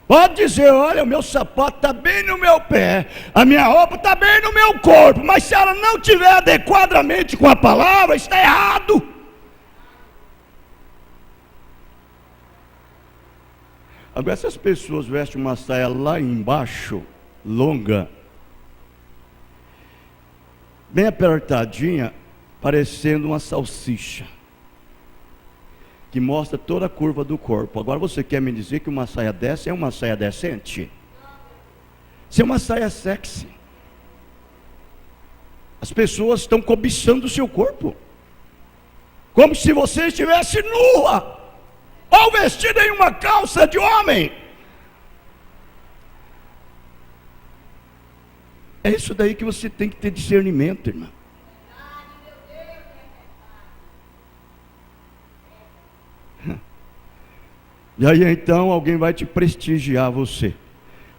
Pode dizer, olha, o meu sapato está bem no meu pé, a minha roupa está bem no meu corpo, mas se ela não estiver adequadamente com a palavra, está errado. Agora, essas pessoas vestem uma saia lá embaixo, longa, bem apertadinha, parecendo uma salsicha, que mostra toda a curva do corpo. Agora você quer me dizer que uma saia dessa é uma saia decente? Isso é uma saia sexy. As pessoas estão cobiçando o seu corpo, como se você estivesse nua, ou vestida em uma calça de homem. É isso daí que você tem que ter discernimento, irmão. E aí então alguém vai te prestigiar você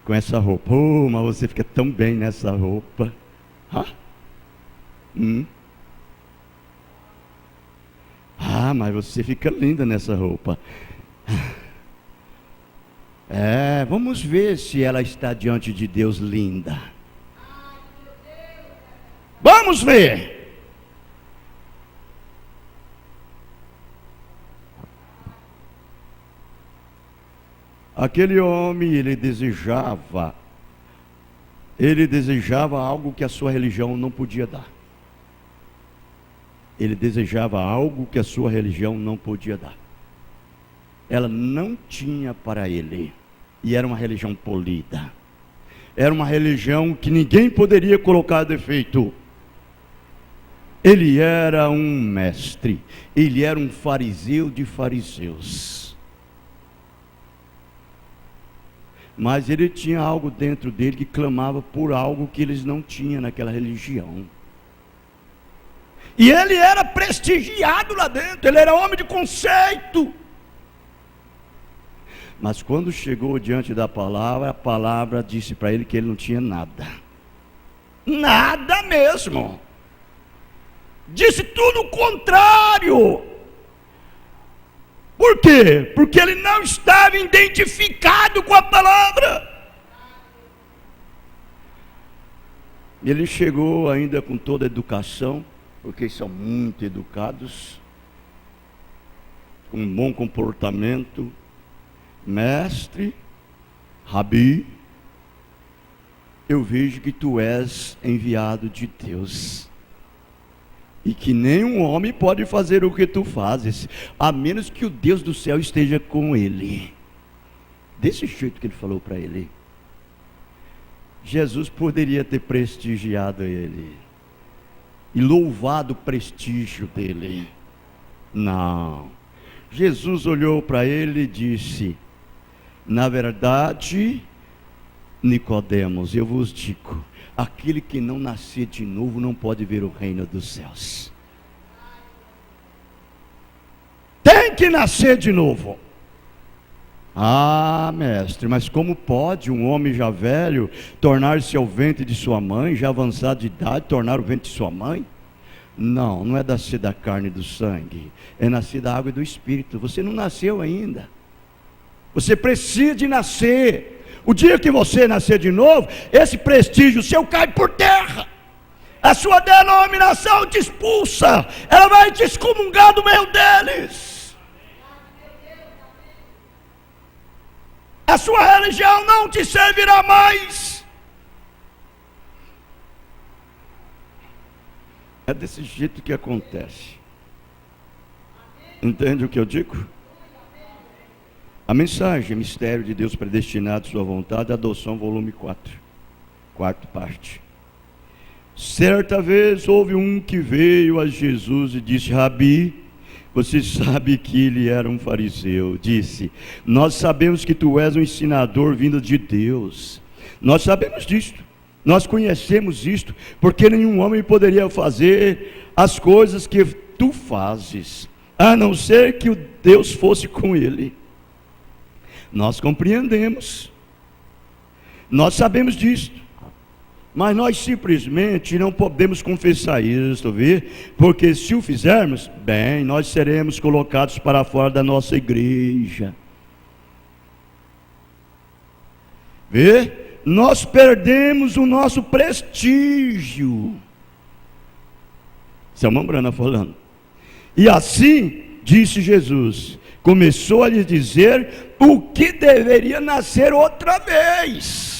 com essa roupa. Oh, mas você fica tão bem nessa roupa. Ah, mas você fica linda nessa roupa. Vamos ver se ela está diante de Deus linda. Vamos ver. Aquele homem, ele desejava algo que a sua religião não podia dar. Ele desejava algo que a sua religião não podia dar. Ela não tinha para ele. E era uma religião polida. Era uma religião que ninguém poderia colocar defeito. Ele era um mestre. Ele era um fariseu de fariseus. Mas ele tinha algo dentro dele que clamava por algo que eles não tinham naquela religião. E ele era prestigiado lá dentro, ele era homem de conceito. Mas quando chegou diante da palavra, a palavra disse para ele que ele não tinha nada. Nada mesmo. Disse tudo o contrário. Por quê? Porque ele não estava identificado com a palavra. Ele chegou ainda com toda a educação, porque são muito educados, com um bom comportamento. Mestre, Rabi, eu vejo que tu és enviado de Deus, e que nenhum homem pode fazer o que tu fazes, a menos que o Deus do céu esteja com ele. Desse jeito que ele falou para ele. Jesus poderia ter prestigiado ele e louvado o prestígio dele. Não. Jesus olhou para ele e disse: na verdade, Nicodemos, eu vos digo, aquele que não nascer de novo não pode ver o reino dos céus. Tem que nascer de novo. Ah, mestre, mas como pode um homem já velho tornar-se ao ventre de sua mãe, já avançado de idade, tornar o ventre de sua mãe? Não, não é nascer da carne e do sangue, é nascer da água e do Espírito. Você não nasceu ainda. Você precisa de nascer. O dia que você nascer de novo, esse prestígio seu cai por terra. A sua denominação te expulsa. Ela vai te excomungar do meio deles. A sua religião não te servirá mais. É desse jeito que acontece. Entende o que eu digo? A mensagem, mistério de Deus predestinado, sua vontade, adoção, volume 4, quarta parte. Certa vez houve um que veio a Jesus e disse: Rabi, você sabe que ele era um fariseu. Disse: nós sabemos que tu és um ensinador vindo de Deus. Nós sabemos disto, nós conhecemos isto, porque nenhum homem poderia fazer as coisas que tu fazes, a não ser que o Deus fosse com ele. Nós compreendemos, nós sabemos disto, mas nós simplesmente não podemos confessar isso, vê? Porque se o fizermos, bem, nós seremos colocados para fora da nossa igreja. Vê? Nós perdemos o nosso prestígio. Isso é uma Brana falando. E assim, disse Jesus, começou a lhe dizer o que deveria nascer outra vez.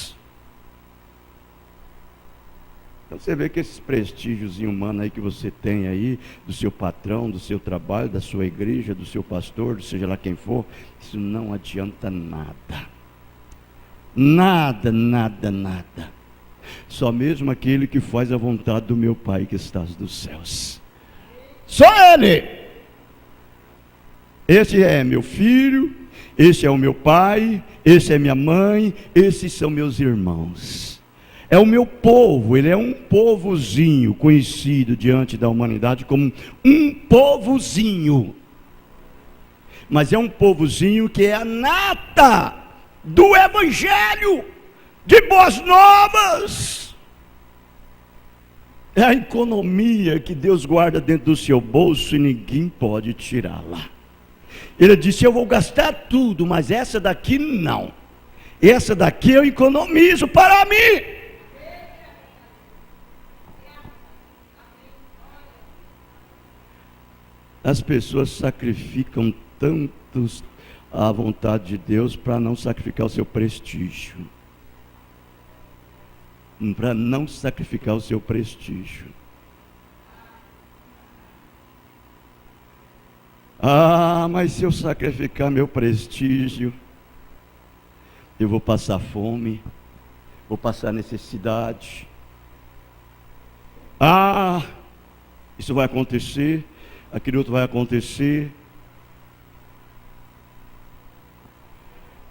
Então você vê que esses prestígios humanos aí que você tem aí, do seu patrão, do seu trabalho, da sua igreja, do seu pastor, seja lá quem for, isso não adianta nada. Nada, nada, nada. Só mesmo aquele que faz a vontade do meu Pai que está nos céus. Só Ele. Esse é meu filho, esse é o meu pai, esse é minha mãe, esses são meus irmãos. É o meu povo, ele é um povozinho conhecido diante da humanidade como um povozinho. Mas é um povozinho que é a nata do Evangelho de Boas Novas. É a economia que Deus guarda dentro do seu bolso e ninguém pode tirá-la. Ele disse: eu vou gastar tudo, mas essa daqui não. Essa daqui eu economizo para mim. As pessoas sacrificam tantos a vontade de Deus para não sacrificar o seu prestígio. Para não sacrificar o seu prestígio. Ah, mas se eu sacrificar meu prestígio, eu vou passar fome, vou passar necessidade. Ah, isso vai acontecer, aquilo outro vai acontecer.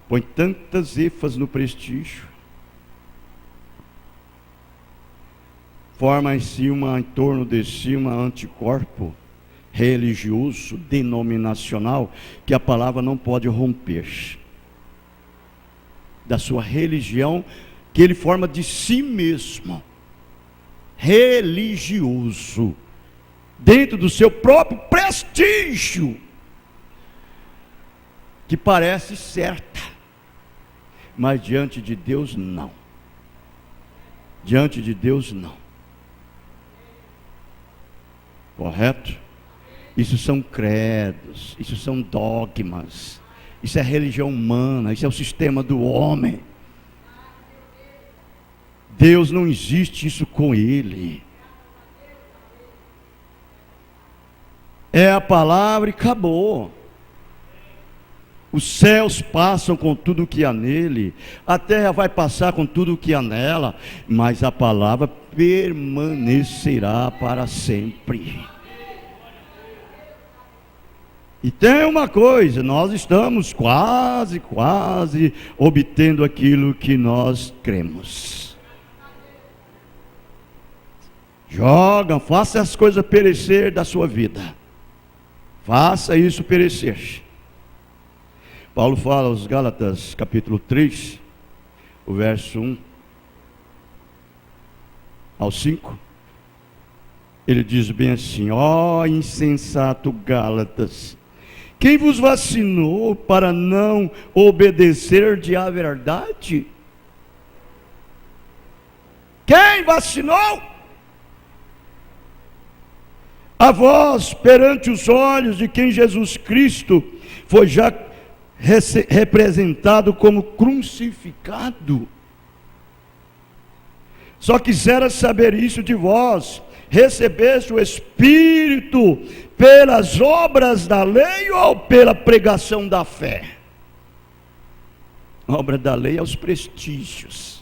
Põe tantas ênfases no prestígio. Forma em torno de si um anticorpo religioso, denominacional, que a palavra não pode romper. Da sua religião, que ele forma de si mesmo. Religioso. Dentro do seu próprio prestígio. Que parece certa. Mas diante de Deus, não. Diante de Deus, não. Correto? Isso são credos, isso são dogmas, isso é religião humana, isso é o sistema do homem. Deus não existe isso com Ele. É a palavra e acabou. Os céus passam com tudo o que há nele, a terra vai passar com tudo o que há nela, mas a palavra permanecerá para sempre. E tem uma coisa, nós estamos quase obtendo aquilo que nós cremos. Joga, faça as coisas perecer da sua vida. Faça isso perecer. Paulo fala aos Gálatas, capítulo 3, o verso 1 ao 5. Ele diz bem assim: ó insensato Gálatas, quem vos vacinou para não obedecer à verdade? Quem vacinou? A vós, perante os olhos de quem Jesus Cristo foi já representado como crucificado. Só quisera saber isso de vós: recebeste o Espírito pelas obras da lei ou pela pregação da fé? A obra da lei é os prestígios.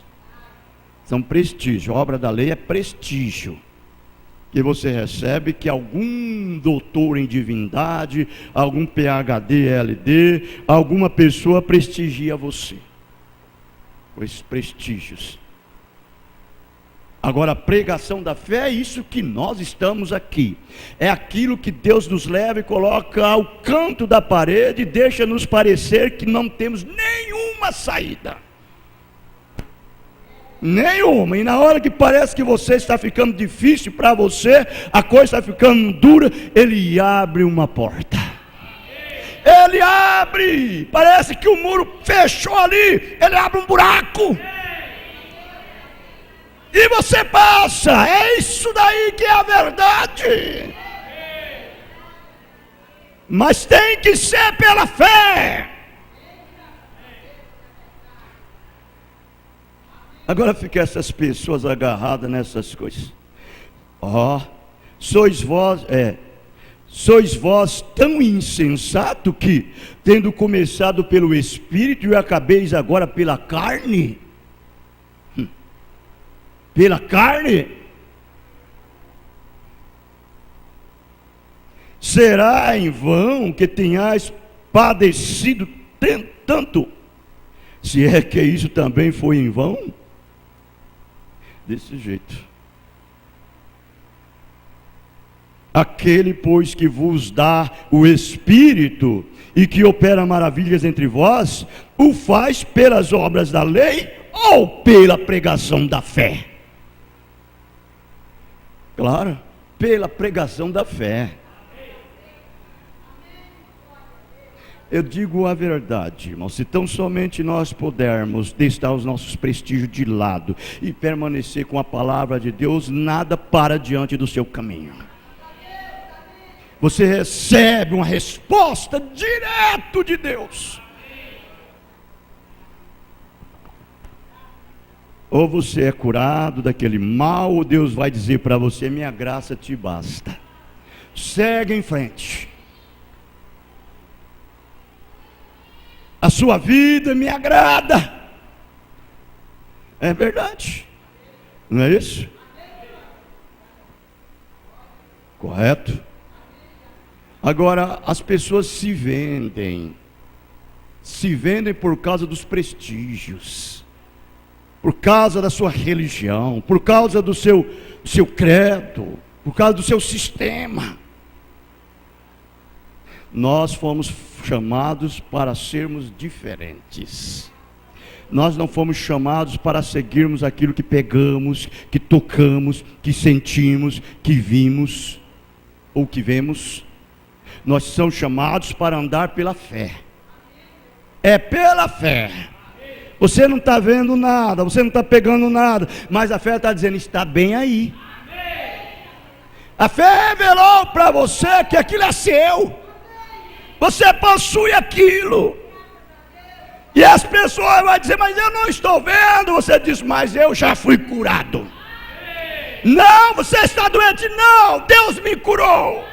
São prestígio. A obra da lei é prestígio que você recebe, que algum doutor em divindade, algum PhD, LD, alguma pessoa prestigia você. Os prestígios. Agora, a pregação da fé é isso que nós estamos aqui. É aquilo que Deus nos leva e coloca ao canto da parede e deixa nos parecer que não temos nenhuma saída. Nenhuma. E na hora que parece que você está ficando difícil para você, a coisa está ficando dura, Ele abre uma porta. Ele abre. Parece que o muro fechou ali, Ele abre um buraco. E você passa. É isso daí que é a verdade. Mas tem que ser pela fé. Agora fica essas pessoas agarradas nessas coisas. Sois vós tão insensato que, tendo começado pelo Espírito, e acabeis agora pela carne? Pela carne? Será em vão que tenhais padecido tanto? Se é que isso também foi em vão? Desse jeito. Aquele, pois, que vos dá o Espírito e que opera maravilhas entre vós, o faz pelas obras da lei ou pela pregação da fé? Claro, pela pregação da fé. Eu digo a verdade, irmão, se tão somente nós pudermos deixar os nossos prestígios de lado e permanecer com a palavra de Deus, nada para diante do seu caminho. Você recebe uma resposta direto de Deus. Ou você é curado daquele mal, ou Deus vai dizer para você: minha graça te basta. Segue em frente. A sua vida me agrada. É verdade. Não é isso? Correto? Agora, as pessoas se vendem por causa dos prestígios, por causa da sua religião, por causa do seu credo, por causa do seu sistema. Nós fomos chamados para sermos diferentes. Nós não fomos chamados para seguirmos aquilo que pegamos, que tocamos, que sentimos, que vimos ou que vemos. Nós somos chamados para andar pela fé. É pela fé. Você não está vendo nada, você não está pegando nada, mas a fé está dizendo: está bem aí. A fé revelou para você que aquilo é seu. Você possui aquilo. E as pessoas vão dizer: mas eu não estou vendo. Você diz: mas eu já fui curado. Não, você está doente. Não, Deus me curou.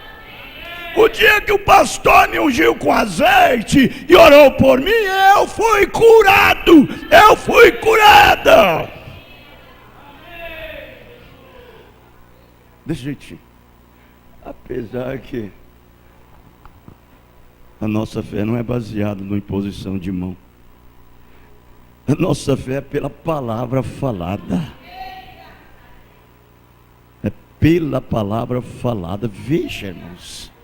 O dia que o pastor me ungiu com azeite e orou por mim, eu fui curado. Eu fui curada. Desse jeitinho. Apesar que a nossa fé não é baseada na imposição de mão. A nossa fé é pela palavra falada. É pela palavra falada. Veja, irmãos.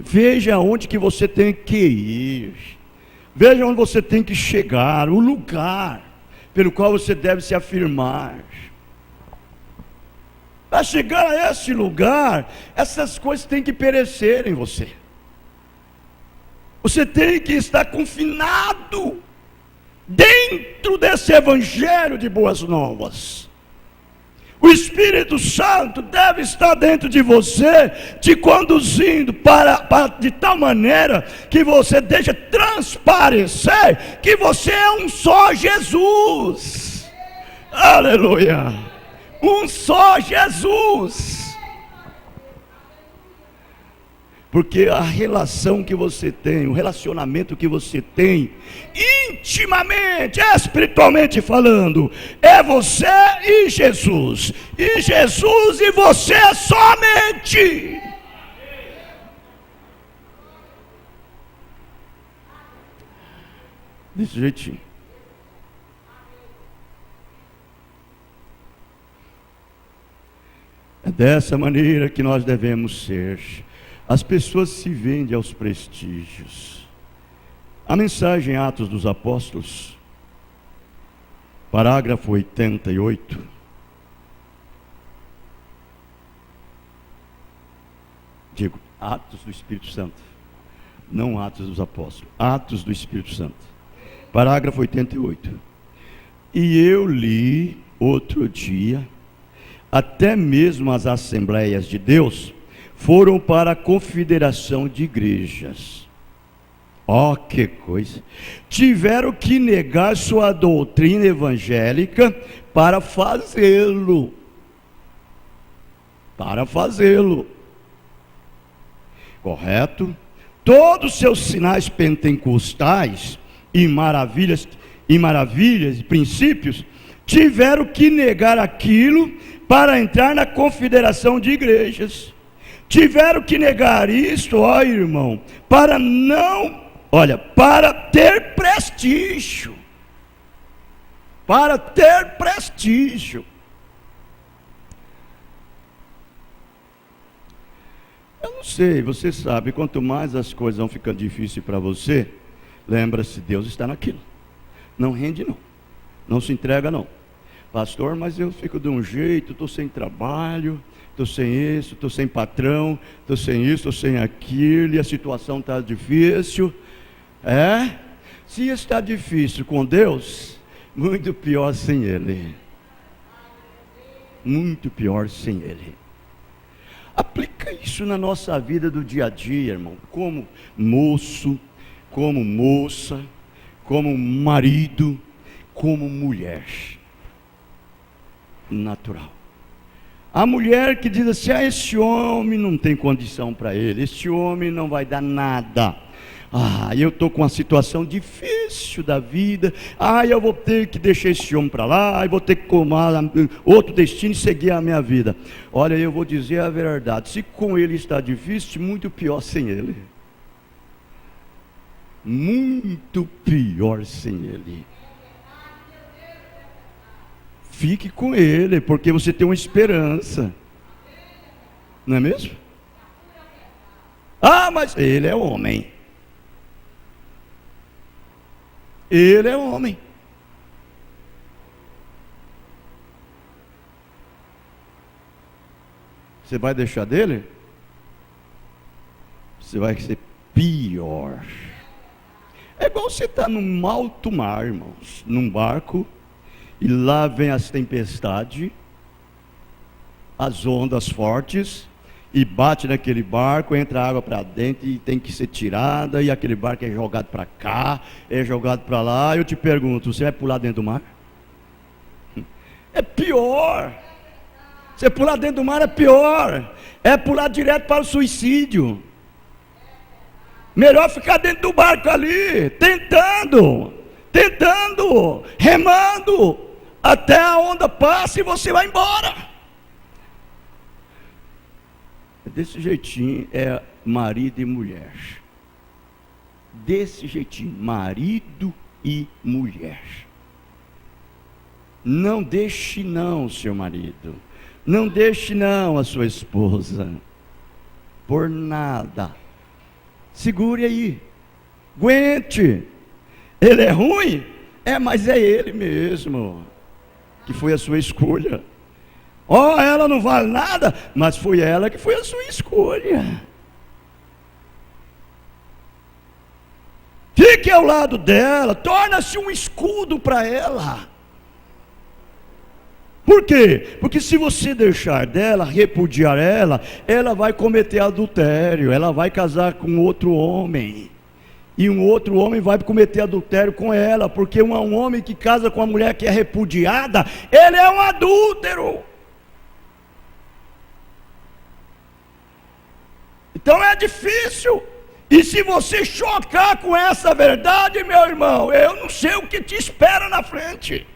Veja onde que você tem que ir. Veja onde você tem que chegar. O lugar pelo qual você deve se afirmar. Para chegar a esse lugar, essas coisas têm que perecer em você. Você tem que estar confinado dentro desse evangelho de boas novas. O Espírito Santo deve estar dentro de você, te conduzindo de tal maneira que você deixa transparecer que você é um só Jesus. Aleluia! Um só Jesus. Porque a relação que você tem, o relacionamento que você tem, intimamente, espiritualmente falando, é você e Jesus. E Jesus e você somente. Desse jeitinho. É dessa maneira que nós devemos ser. As pessoas se vendem aos prestígios. A mensagem Atos dos Apóstolos, parágrafo 88. Digo, Atos do Espírito Santo, não Atos dos Apóstolos, Atos do Espírito Santo, parágrafo 88. E eu li outro dia, até mesmo as Assembleias de Deus foram para a confederação de igrejas. Ó, que coisa! Tiveram que negar sua doutrina evangélica para fazê-lo. Para fazê-lo. Correto? Todos os seus sinais pentecostais e maravilhas e princípios tiveram que negar aquilo para entrar na confederação de igrejas. Tiveram que negar isso, ó irmão, para ter prestígio. Para ter prestígio. Eu não sei, você sabe, quanto mais as coisas vão ficando difíceis para você, lembra-se, Deus está naquilo. Não rende não, não se entrega não. Pastor, mas eu fico de um jeito, estou sem trabalho, estou sem isso, estou sem patrão, estou sem isso, estou sem aquilo, e a situação está difícil. Se está difícil com Deus, muito pior sem Ele. Muito pior sem Ele. Aplica isso na nossa vida do dia a dia, irmão, como moço, como moça, como marido, como mulher. Natural. A mulher que diz assim, esse homem não tem condição para ele, esse homem não vai dar nada. Eu estou com uma situação difícil da vida, eu vou ter que deixar esse homem para lá, eu vou ter que tomar outro destino e seguir a minha vida. Olha, eu vou dizer a verdade, se com ele está difícil, muito pior sem ele. Muito pior sem ele. Fique com ele, porque você tem uma esperança. Não é mesmo? Mas ele é homem. Ele é homem. Você vai deixar dele? Você vai ser pior. É igual você estar num alto mar, irmãos, num barco, e lá vem as tempestades, as ondas fortes, e bate naquele barco, entra água para dentro e tem que ser tirada, e aquele barco é jogado para cá, é jogado para lá. Eu te pergunto, você vai pular dentro do mar? É pior. Você pular dentro do mar é pior. É pular direto para o suicídio. Melhor ficar dentro do barco ali, tentando, remando, até a onda passa e você vai embora. Desse jeitinho é marido e mulher. Desse jeitinho, marido e mulher. Não deixe não, seu marido. Não deixe não a sua esposa. Por nada. Segure aí. Aguente. Ele é ruim? Mas é ele mesmo. Que foi a sua escolha. Ela não vale nada, mas foi ela que foi a sua escolha. Fique ao lado dela, torna-se um escudo para ela. Por quê? Porque se você deixar dela, repudiar ela, ela vai cometer adultério, ela vai casar com outro homem. E um outro homem vai cometer adultério com ela, porque um homem que casa com uma mulher que é repudiada, ele é um adúltero. Então é difícil. E se você chocar com essa verdade, meu irmão, eu não sei o que te espera na frente.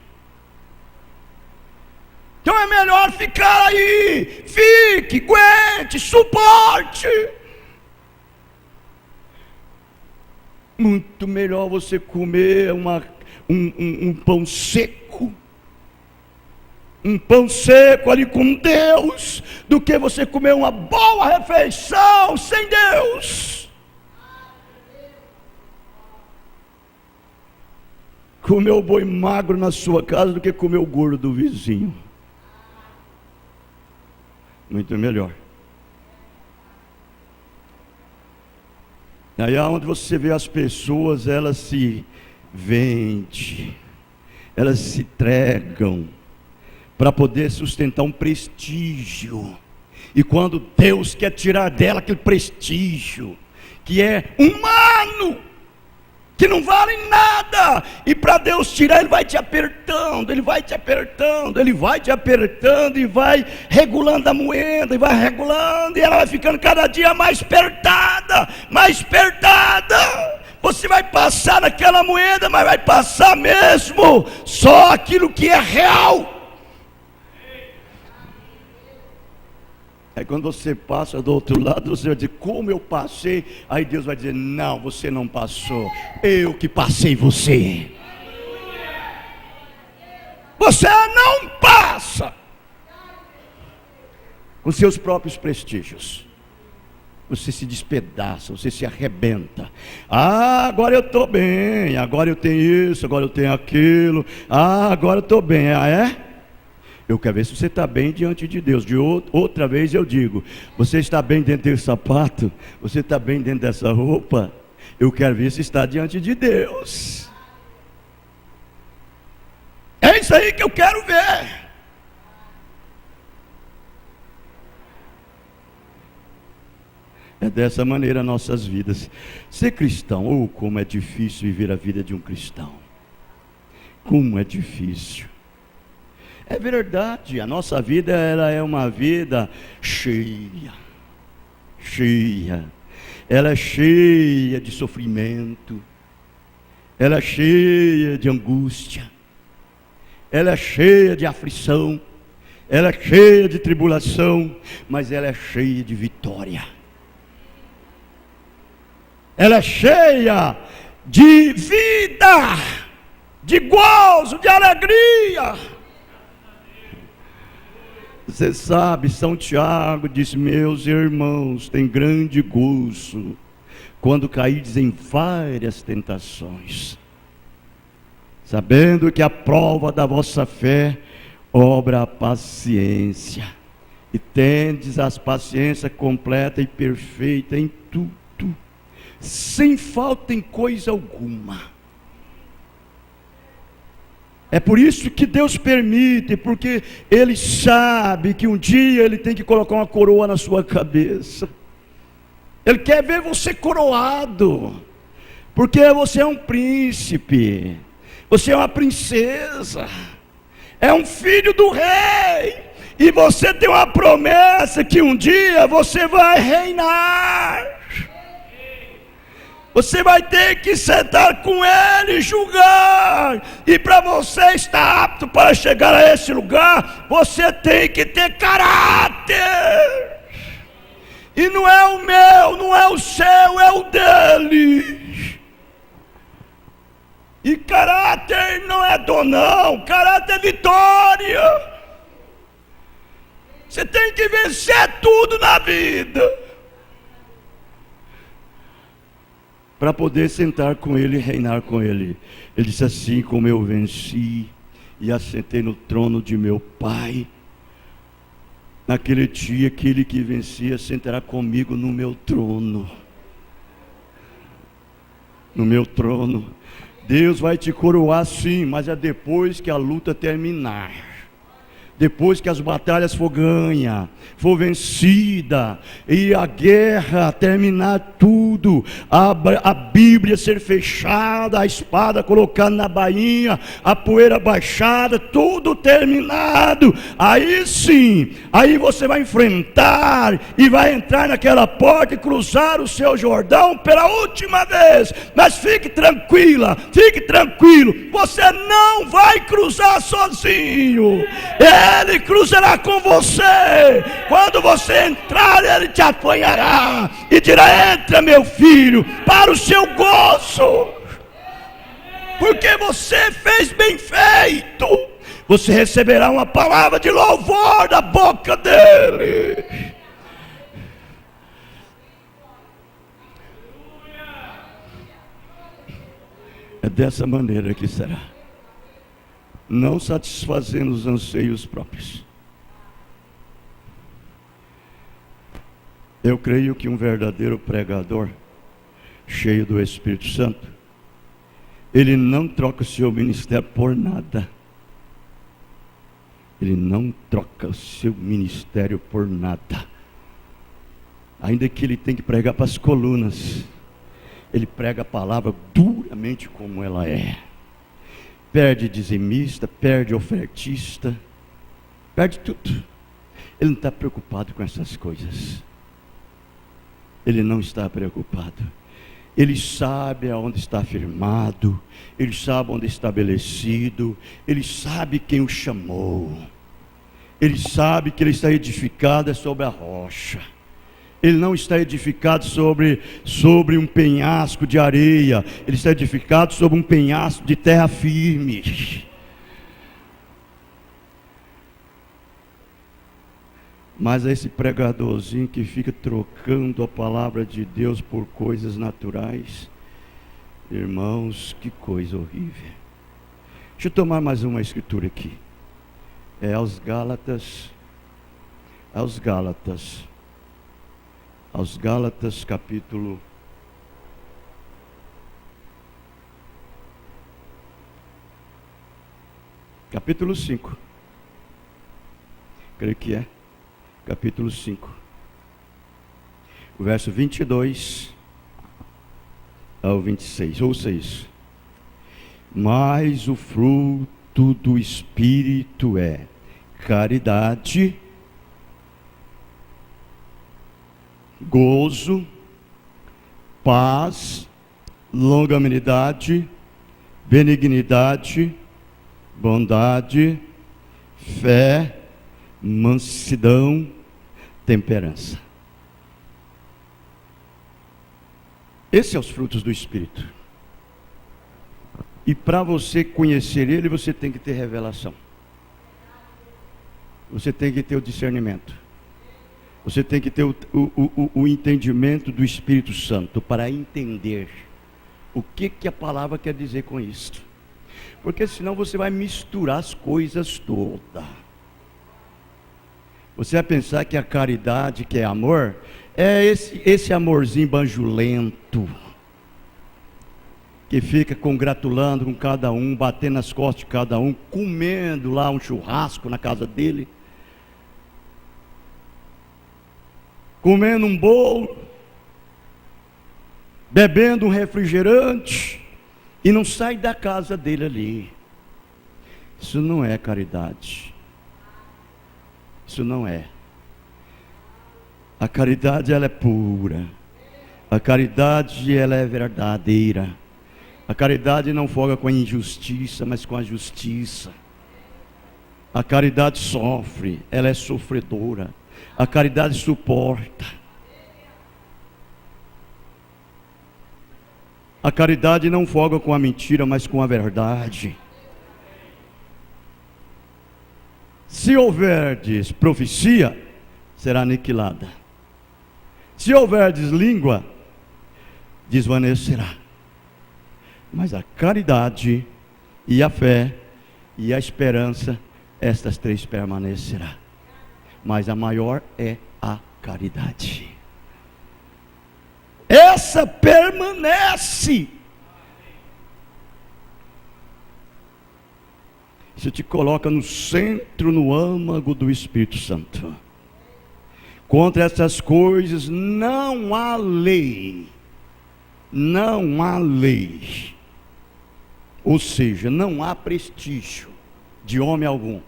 Então é melhor ficar aí. Fique, aguente, suporte. Muito melhor você comer um pão seco. Um pão seco ali com Deus, do que você comer uma boa refeição sem Deus. Comer o boi magro na sua casa do que comer o gordo do vizinho. Muito melhor. Aí é onde você vê as pessoas, elas se vendem, elas se entregam para poder sustentar um prestígio. E quando Deus quer tirar dela aquele prestígio, que é humano, que não vale nada, e para Deus tirar, Ele vai te apertando, Ele vai te apertando, Ele vai te apertando, e vai regulando a moeda, e vai regulando, e ela vai ficando cada dia mais apertada, mais apertada. Você vai passar naquela moeda, mas vai passar mesmo só aquilo que é real. Aí quando você passa do outro lado, você vai dizer, como eu passei? Aí Deus vai dizer, não, você não passou, eu que passei você. Você não passa com seus próprios prestígios. Você se despedaça, você se arrebenta. Ah, agora eu estou bem, agora eu tenho isso, agora eu tenho aquilo. Ah, agora eu estou bem, ah é? Eu quero ver se você está bem diante de Deus. Outra vez eu digo, você está bem dentro desse sapato? Você está bem dentro dessa roupa? Eu quero ver se está diante de Deus. É isso aí que eu quero ver. É dessa maneira nossas vidas. Ser cristão, como é difícil viver a vida de um cristão. Como é difícil. É verdade, a nossa vida ela é uma vida cheia. Ela é cheia de sofrimento. Ela é cheia de angústia. Ela é cheia de aflição. Ela é cheia de tribulação. Mas ela é cheia de vitória. Ela é cheia de vida, de gozo, de alegria. Você sabe, São Tiago diz, meus irmãos, tem grande gozo quando caídes em várias tentações, sabendo que a prova da vossa fé obra a paciência, e tendes a paciência completa e perfeita em tudo, sem falta em coisa alguma. É por isso que Deus permite, porque Ele sabe que um dia Ele tem que colocar uma coroa na sua cabeça. Ele quer ver você coroado, porque você é um príncipe, você é uma princesa, é um filho do rei, e você tem uma promessa que um dia você vai reinar. Você vai ter que sentar com Ele e julgar. E para você estar apto para chegar a esse lugar, você tem que ter caráter. E não é o meu, não é o seu, é o dele. E caráter não é dom não, caráter é vitória. Você tem que vencer tudo na vida para poder sentar com Ele e reinar com Ele. Ele disse assim, como eu venci e assentei no trono de meu Pai, naquele dia aquele que vencia sentará comigo no meu trono. No meu trono. Deus vai te coroar sim, mas é depois que a luta terminar. Depois que as batalhas for vencida, e a guerra terminar tudo, tudo, a Bíblia ser fechada, a espada colocada na bainha, a poeira baixada, tudo terminado, aí sim, aí você vai enfrentar e vai entrar naquela porta e cruzar o seu Jordão pela última vez. Mas fique tranquila, fique tranquilo, você não vai cruzar sozinho, Ele cruzará com você. Quando você entrar, Ele te apanhará e dirá: entra, meu filho, para o seu gozo, porque você fez bem feito. Você receberá uma palavra de louvor da boca dele. É dessa maneira que será, não satisfazendo os anseios próprios. Eu creio que um verdadeiro pregador, cheio do Espírito Santo, ele não troca o seu ministério por nada. Ele não troca o seu ministério por nada. Ainda que ele tenha que pregar para as colunas, ele prega a palavra duramente como ela é. Perde dizimista, perde ofertista, perde tudo. Ele não está preocupado com essas coisas. Ele não está preocupado. Ele sabe aonde está firmado, ele sabe onde é estabelecido, ele sabe quem o chamou, ele sabe que ele está edificado sobre a rocha. Ele não está edificado sobre um penhasco de areia, ele está edificado sobre um penhasco de terra firme. Mas esse pregadorzinho que fica trocando a palavra de Deus por coisas naturais, irmãos, que coisa horrível. Deixa eu tomar mais uma escritura aqui. É aos Gálatas capítulo 5. Creio que é. Capítulo 5, o verso 22 ao 26, ouça isso. Mas o fruto do Espírito é caridade, gozo, paz, longanimidade, benignidade, bondade, fé, mansidão, temperança. Esses são os frutos do Espírito. E para você conhecer ele, você tem que ter revelação. Você tem que ter o discernimento. Você tem que ter o entendimento do Espírito Santo para entender o que a palavra quer dizer com isso. Porque senão você vai misturar as coisas todas. Você vai pensar que a caridade, que é amor, é esse amorzinho banjulento, que fica congratulando com cada um, batendo nas costas de cada um, comendo lá um churrasco na casa dele, comendo um bolo, bebendo um refrigerante, e não sai da casa dele ali. Isso não é caridade. Isso não é. A caridade, ela é pura. A caridade, ela é verdadeira. A caridade não folga com a injustiça, mas com a justiça. A caridade sofre, ela é sofredora. A caridade suporta. A caridade não folga com a mentira, mas com a verdade. Se houverdes profecia, será aniquilada. Se houverdes língua, desvanecerá. Mas a caridade e a fé e a esperança, estas três permanecerá. Mas a maior é a caridade. Essa permanece. Isso te coloca no centro, no âmago do Espírito Santo. Contra essas coisas não há lei. não há lei, ou seja, não há prestígio de homem algum.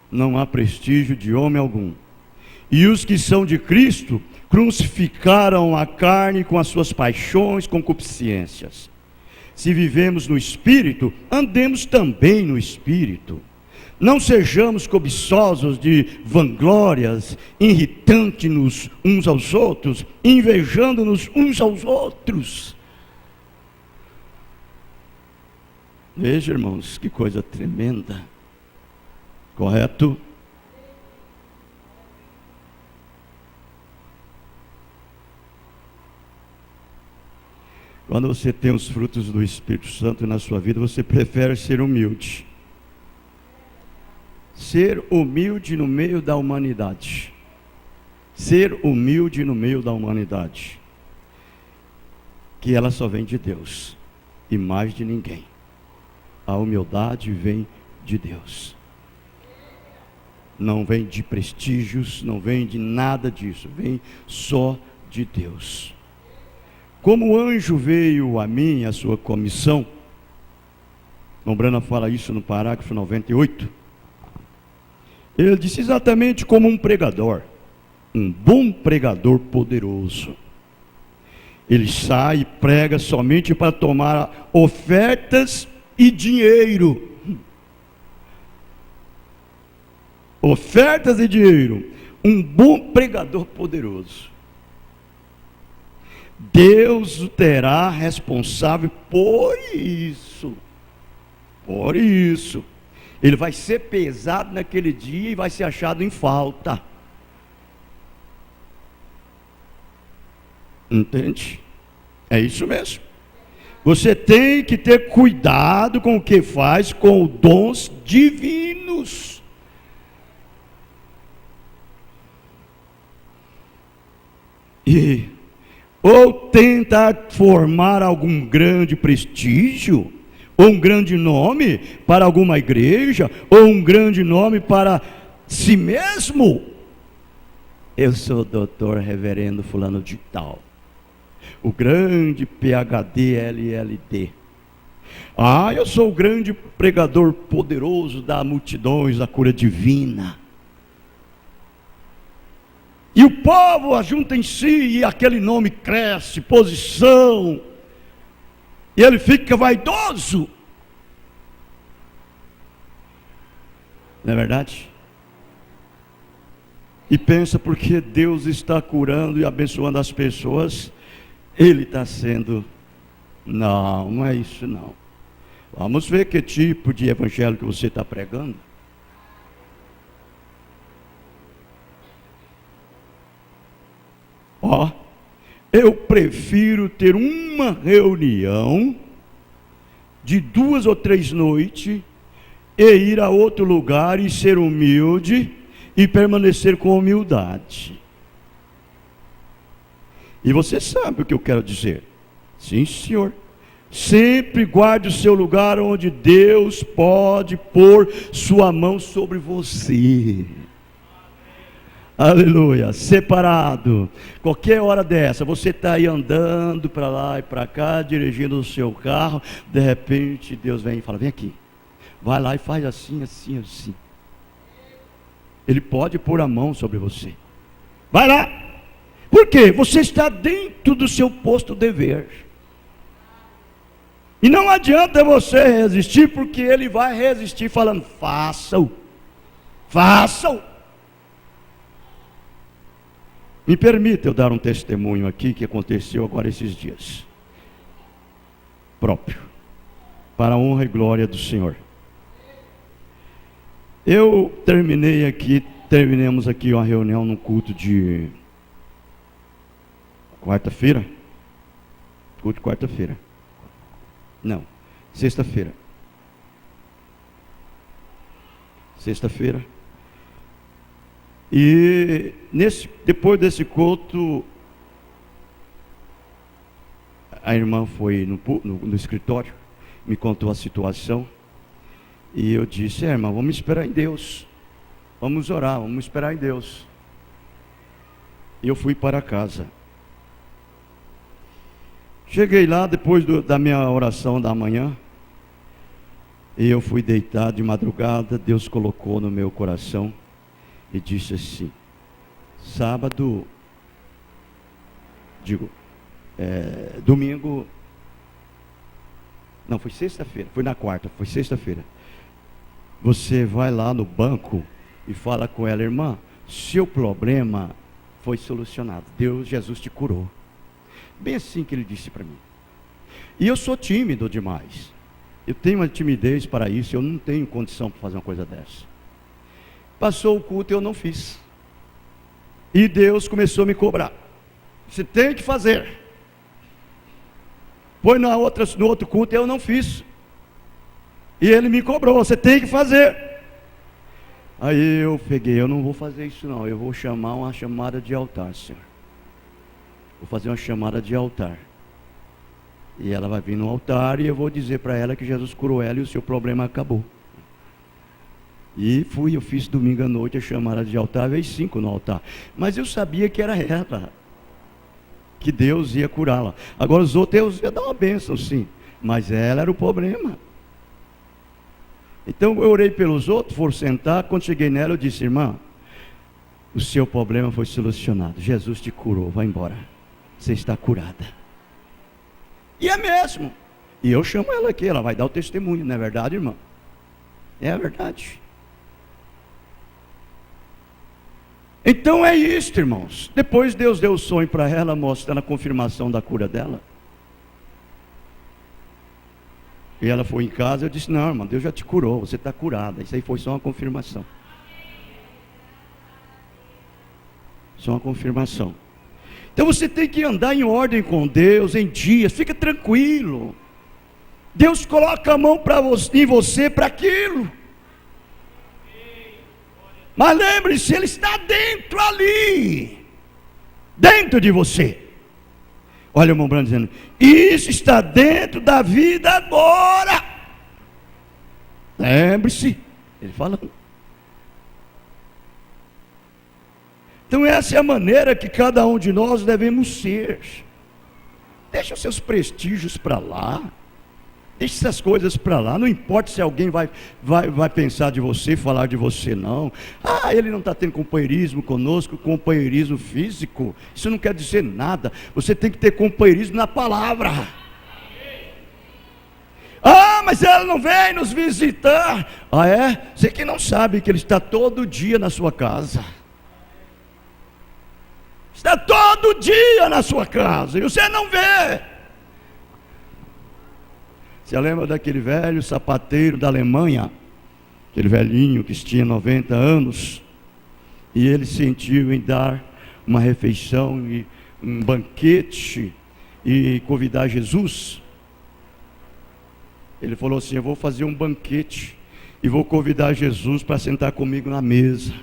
Não há prestígio de homem algum. E os que são de Cristo crucificaram a carne com as suas paixões, concupiscências. Se vivemos no Espírito, andemos também no Espírito. Não sejamos cobiçosos de vanglórias, irritando-nos uns aos outros, invejando-nos uns aos outros. Veja, irmãos, que coisa tremenda. Correto? Quando você tem os frutos do Espírito Santo na sua vida, você prefere ser humilde. Ser humilde no meio da humanidade. Ser humilde no meio da humanidade. Que ela só vem de Deus e mais de ninguém. A humildade vem de Deus. Não vem de prestígios, não vem de nada disso, vem só de Deus. Como o anjo veio a mim, a sua comissão, Lombrana fala isso no parágrafo 98, ele disse exatamente como um pregador, um bom pregador poderoso. Ele sai e prega somente para tomar ofertas e dinheiro. Ofertas e dinheiro. Um bom pregador poderoso. Deus o terá responsável por isso. Por isso. Ele vai ser pesado naquele dia e vai ser achado em falta. Entende? É isso mesmo. Você tem que ter cuidado com o que faz com os dons divinos. E ou tenta formar algum grande prestígio, ou um grande nome para alguma igreja, ou um grande nome para si mesmo. Eu sou o doutor reverendo fulano de tal, o grande PhD LLD. Eu sou o grande pregador poderoso da multidões, da cura divina. E o povo ajunta em si, e aquele nome cresce, posição, e ele fica vaidoso. Não é verdade? E pensa, porque Deus está curando e abençoando as pessoas, ele está sendo... Não é isso não. Vamos ver que tipo de evangelho que você está pregando. Eu prefiro ter uma reunião de 2 ou 3 noites e ir a outro lugar e ser humilde e permanecer com humildade. E você sabe o que eu quero dizer? Sim, senhor. Sempre guarde o seu lugar onde Deus pode pôr sua mão sobre você. Aleluia, separado. Qualquer hora dessa, você está aí andando para lá e para cá, dirigindo o seu carro, de repente Deus vem e fala, vem aqui, vai lá e faz assim, assim, assim. Ele pode pôr a mão sobre você. Vai lá. Por quê? Você está dentro do seu posto dever. E não adianta você resistir, porque ele vai resistir falando, façam, façam. Me permita eu dar um testemunho aqui que aconteceu agora esses dias. Próprio. Para a honra e glória do Senhor. Terminamos aqui uma reunião no culto de quarta-feira. Culto de quarta-feira. Não, sexta-feira. Sexta-feira. E depois desse culto, a irmã foi no escritório, me contou a situação, e eu disse, irmã, vamos esperar em Deus, vamos orar, vamos esperar em Deus. E eu fui para casa. Cheguei lá depois da minha oração da manhã, e eu fui deitado de madrugada. Deus colocou no meu coração e disse assim: sábado, domingo, não, foi sexta-feira, foi na quarta, foi sexta-feira. Você vai lá no banco e fala com ela: irmã, seu problema foi solucionado, Jesus te curou. Bem assim que ele disse para mim. E eu sou tímido demais, eu tenho uma timidez para isso, eu não tenho condição para fazer uma coisa dessa. Passou o culto e eu não fiz, e Deus começou a me cobrar: você tem que fazer. Foi no outro culto e eu não fiz, e ele me cobrou: você tem que fazer. Aí eu peguei: eu não vou fazer isso não, eu vou chamar uma chamada de altar, Senhor. Vou fazer uma chamada de altar, e ela vai vir no altar, e eu vou dizer para ela que Jesus curou ela e o seu problema acabou. E eu fiz domingo à noite a chamada de altar, veio 5 no altar, mas eu sabia que era ela, que Deus ia curá-la. Agora os outros, Deus ia dar uma bênção, sim, mas ela era o problema. Então eu orei pelos outros, foram sentar. Quando cheguei nela, eu disse: irmã, o seu problema foi solucionado, Jesus te curou, vai embora, você está curada. E é mesmo. E eu chamo ela aqui, ela vai dar o testemunho, não é verdade, irmão? É a verdade. Então é isso, irmãos. Depois Deus deu o sonho para ela, mostrando a confirmação da cura dela. E ela foi em casa, eu disse: não, irmão, Deus já te curou, você está curada. Isso aí foi só uma confirmação. Só uma confirmação. Então você tem que andar em ordem com Deus, em dias, fica tranquilo. Deus coloca a mão em você para aquilo. Mas lembre-se, Ele está dentro ali, dentro de você. Olha o irmão Branco dizendo: isso está dentro da vida agora. Lembre-se, ele falando. Então essa é a maneira que cada um de nós devemos ser. Deixa os seus prestígios para lá, deixa essas coisas para lá. Não importa se alguém vai pensar de você, falar de você, não. Ele não está tendo companheirismo conosco, companheirismo físico, isso não quer dizer nada. Você tem que ter companheirismo na palavra. Mas ela não vem nos visitar. Você que não sabe que Ele está todo dia na sua casa. Está todo dia na sua casa e você não vê. Você lembra daquele velho sapateiro da Alemanha, aquele velhinho que tinha 90 anos, e ele sentiu em dar uma refeição e um banquete e convidar Jesus? Ele falou assim: eu vou fazer um banquete e vou convidar Jesus para sentar comigo na mesa.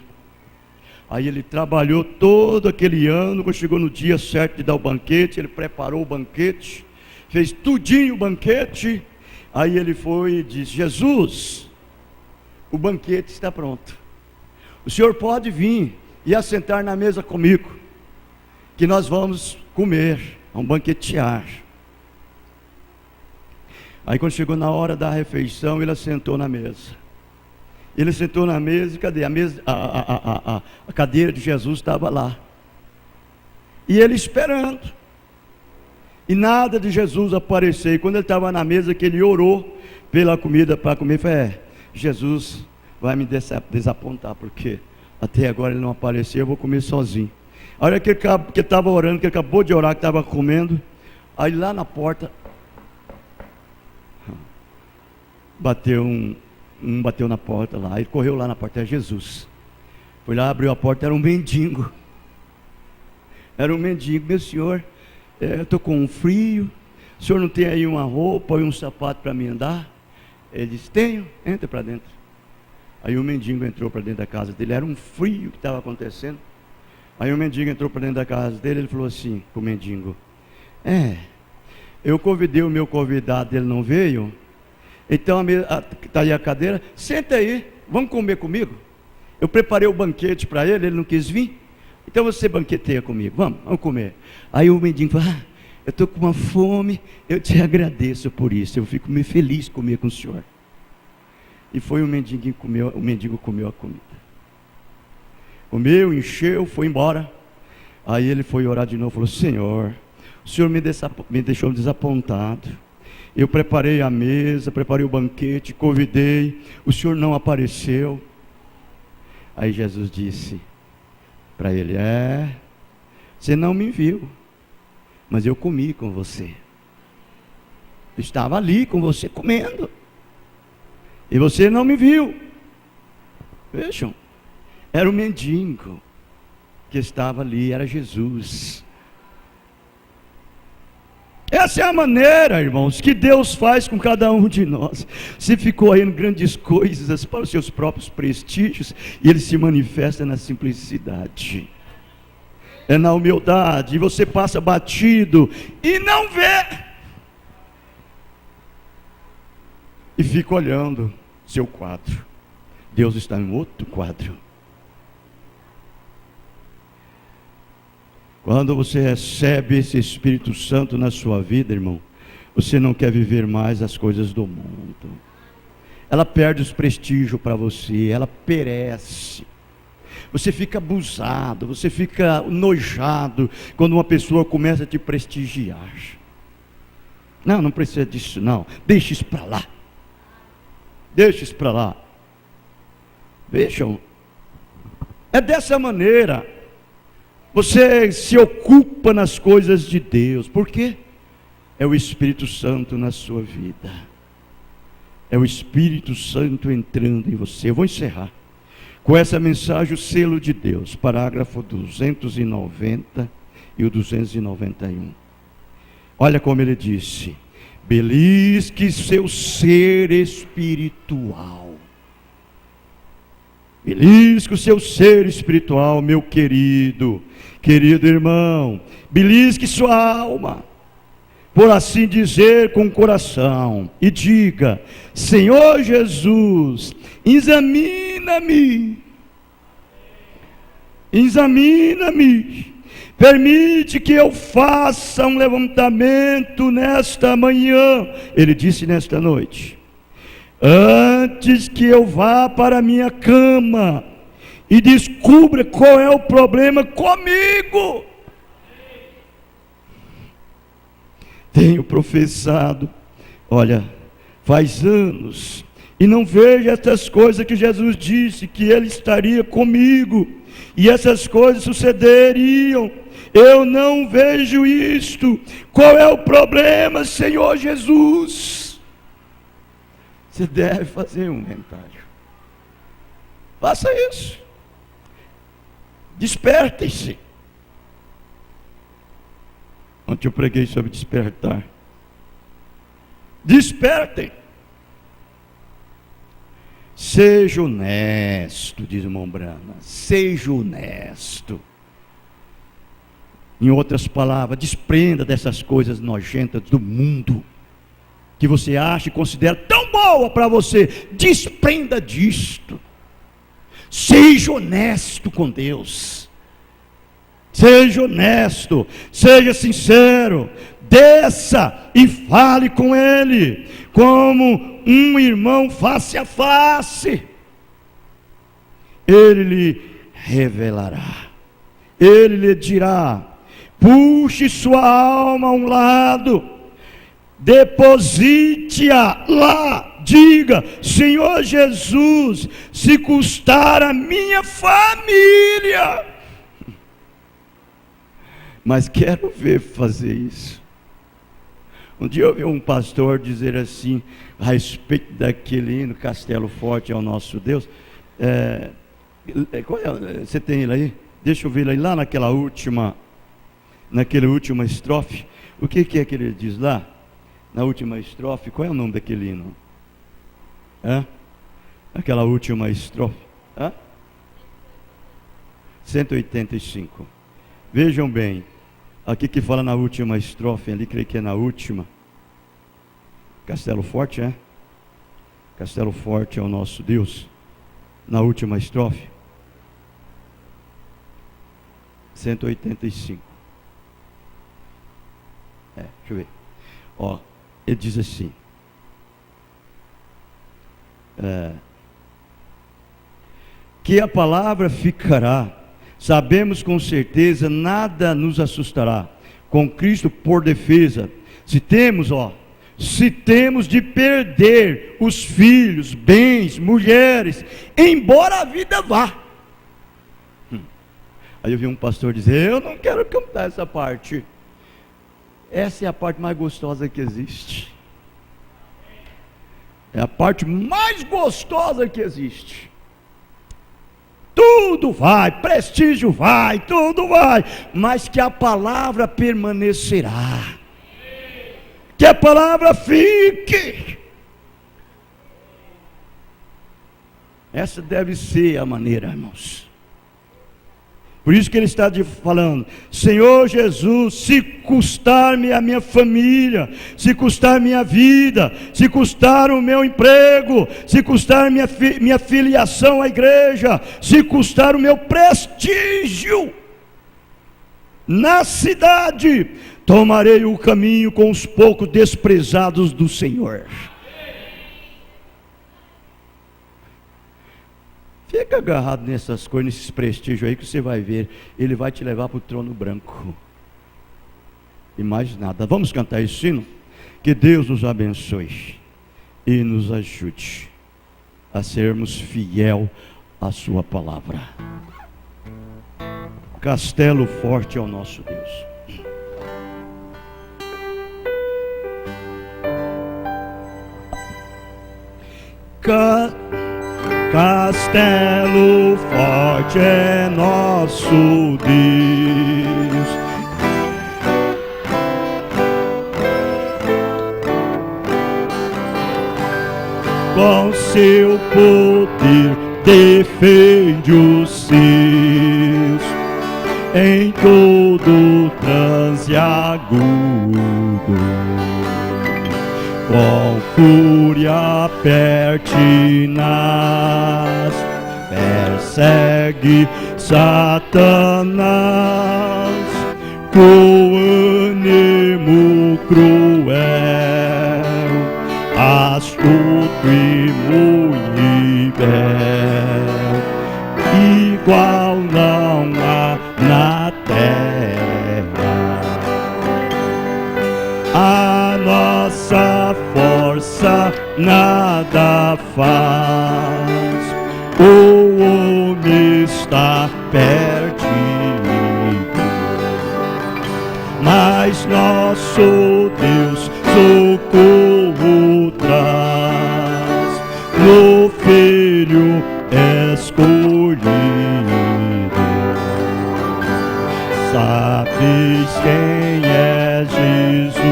Aí ele trabalhou todo aquele ano. Quando chegou no dia certo de dar o banquete, ele preparou o banquete, fez tudinho o banquete. Aí ele foi e disse: Jesus, o banquete está pronto, o senhor pode vir e assentar na mesa comigo, que nós vamos comer, vamos banquetear. Aí quando chegou na hora da refeição, ele assentou na mesa. Ele sentou na mesa, e cadê? A cadeira de Jesus estava lá. E ele esperando. E nada de Jesus aparecer. E quando ele estava na mesa, que ele orou pela comida para comer, falou: Jesus vai me desapontar, porque até agora ele não apareceu, eu vou comer sozinho. A hora que ele estava orando, que ele acabou de orar, que estava comendo, aí lá na porta, bateu na porta lá, ele correu lá na porta, era Jesus. Foi lá, abriu a porta, era um mendigo. Meu senhor, eu estou com um frio, o senhor não tem aí uma roupa e um sapato para me andar? Ele disse: tenho, entra para dentro. Aí o mendigo entrou para dentro da casa dele, era um frio que estava acontecendo. Aí o mendigo entrou para dentro da casa dele, ele falou assim para o mendigo: eu convidei o meu convidado, ele não veio. Então está aí a cadeira, senta aí, vamos comer comigo. Eu preparei o banquete para ele, ele não quis vir. Então você banqueteia comigo, vamos comer. Aí o mendigo falou: eu estou com uma fome, eu te agradeço por isso, eu fico meio feliz de comer com o senhor. E foi o mendigo comeu a comida. Comeu, encheu, foi embora. Aí ele foi orar de novo, falou: Senhor, o Senhor me deixou desapontado. Eu preparei a mesa, preparei o banquete, convidei, o Senhor não apareceu. Aí Jesus disse para ele: você não me viu, mas eu comi com você. Eu estava ali com você comendo, e você não me viu. Vejam, era o mendigo que estava ali, era Jesus. Essa é a maneira, irmãos, que Deus faz com cada um de nós. Você ficou aí em grandes coisas para os seus próprios prestígios, e Ele se manifesta na simplicidade, é na humildade, e você passa batido e não vê, e fica olhando seu quadro. Deus está em outro quadro. Quando você recebe esse Espírito Santo na sua vida, irmão, você não quer viver mais as coisas do mundo. Ela perde os prestígios para você, ela perece. Você fica abusado, você fica nojado quando uma pessoa começa a te prestigiar. Não precisa disso não, deixa isso para lá. Deixa isso para lá. Vejam, é dessa maneira. Você se ocupa nas coisas de Deus. Por quê? É o Espírito Santo na sua vida. É o Espírito Santo entrando em você. Eu vou encerrar com essa mensagem, o selo de Deus, parágrafo 290 e o 291. Olha como ele disse: belisque seu ser espiritual. Belisque o seu ser espiritual, meu querido irmão. Belisque sua alma, por assim dizer, com o coração, e diga: Senhor Jesus, examina-me, permite que eu faça um levantamento nesta manhã. Ele disse nesta noite: antes que eu vá para a minha cama e descubra qual é o problema comigo. Tenho professado, olha, faz anos, e não vejo essas coisas que Jesus disse que Ele estaria comigo, e essas coisas sucederiam. Eu não vejo isto. Qual é o problema, Senhor Jesus? Você deve fazer um inventário. Faça isso. Despertem-se. Ontem eu preguei sobre despertar. Despertem. Seja honesto, diz o irmão Brana. Seja honesto. Em outras palavras, desprenda dessas coisas nojentas do mundo, que você acha e considera tão boa para você. Desprenda disto. Seja honesto com Deus. Seja honesto, seja sincero. Desça e fale com Ele como um irmão face a face. Ele lhe revelará, Ele lhe dirá. Puxe sua alma a um lado, deposite-a lá. Diga: Senhor Jesus, se custar a minha família, mas quero ver fazer isso. Um dia eu ouvi um pastor dizer assim, a respeito daquele hino, Castelo Forte é o nosso Deus. Qual é? Você tem ele aí? Deixa eu ver ele aí, lá naquela última estrofe. O que é que ele diz lá? Na última estrofe, qual é o nome daquele hino? Aquela última estrofe. 185. Vejam bem, aqui que fala na última estrofe, ali creio que é na última. Castelo Forte, Castelo Forte é o nosso Deus. Na última estrofe. 185. Deixa eu ver. Ó, ele diz assim. Que a palavra ficará, sabemos com certeza, nada nos assustará, com Cristo por defesa. Se temos de perder os filhos, bens, mulheres, embora a vida vá. Aí eu vi um pastor dizer, eu não quero cantar essa parte. Essa é a parte mais gostosa que existe. É a parte mais gostosa que existe. Tudo vai, prestígio vai, tudo vai, mas que a palavra permanecerá. Que a palavra fique. Essa deve ser a maneira, irmãos. Por isso que ele está falando, Senhor Jesus, se custar-me a minha família, se custar minha vida, se custar o meu emprego, se custar minha filiação à igreja, se custar o meu prestígio na cidade, tomarei o caminho com os poucos desprezados do Senhor. Fica agarrado nessas coisas, nesses prestígios aí que você vai ver. Ele vai te levar para o trono branco. E mais nada. Vamos cantar esse hino? Que Deus nos abençoe e nos ajude a sermos fiel à sua palavra. Castelo forte é o nosso Deus. Castelo forte é nosso Deus. Com seu poder defende os seus em todo transe agudo. Com fúria pertinaz persegue Satanás, com ânimo cruel, astuto e muito igual não há na terra. A nossa força nada faz, o homem está perdido, mas nosso Deus socorro traz no Filho escolhido. Sabes quem é Jesus,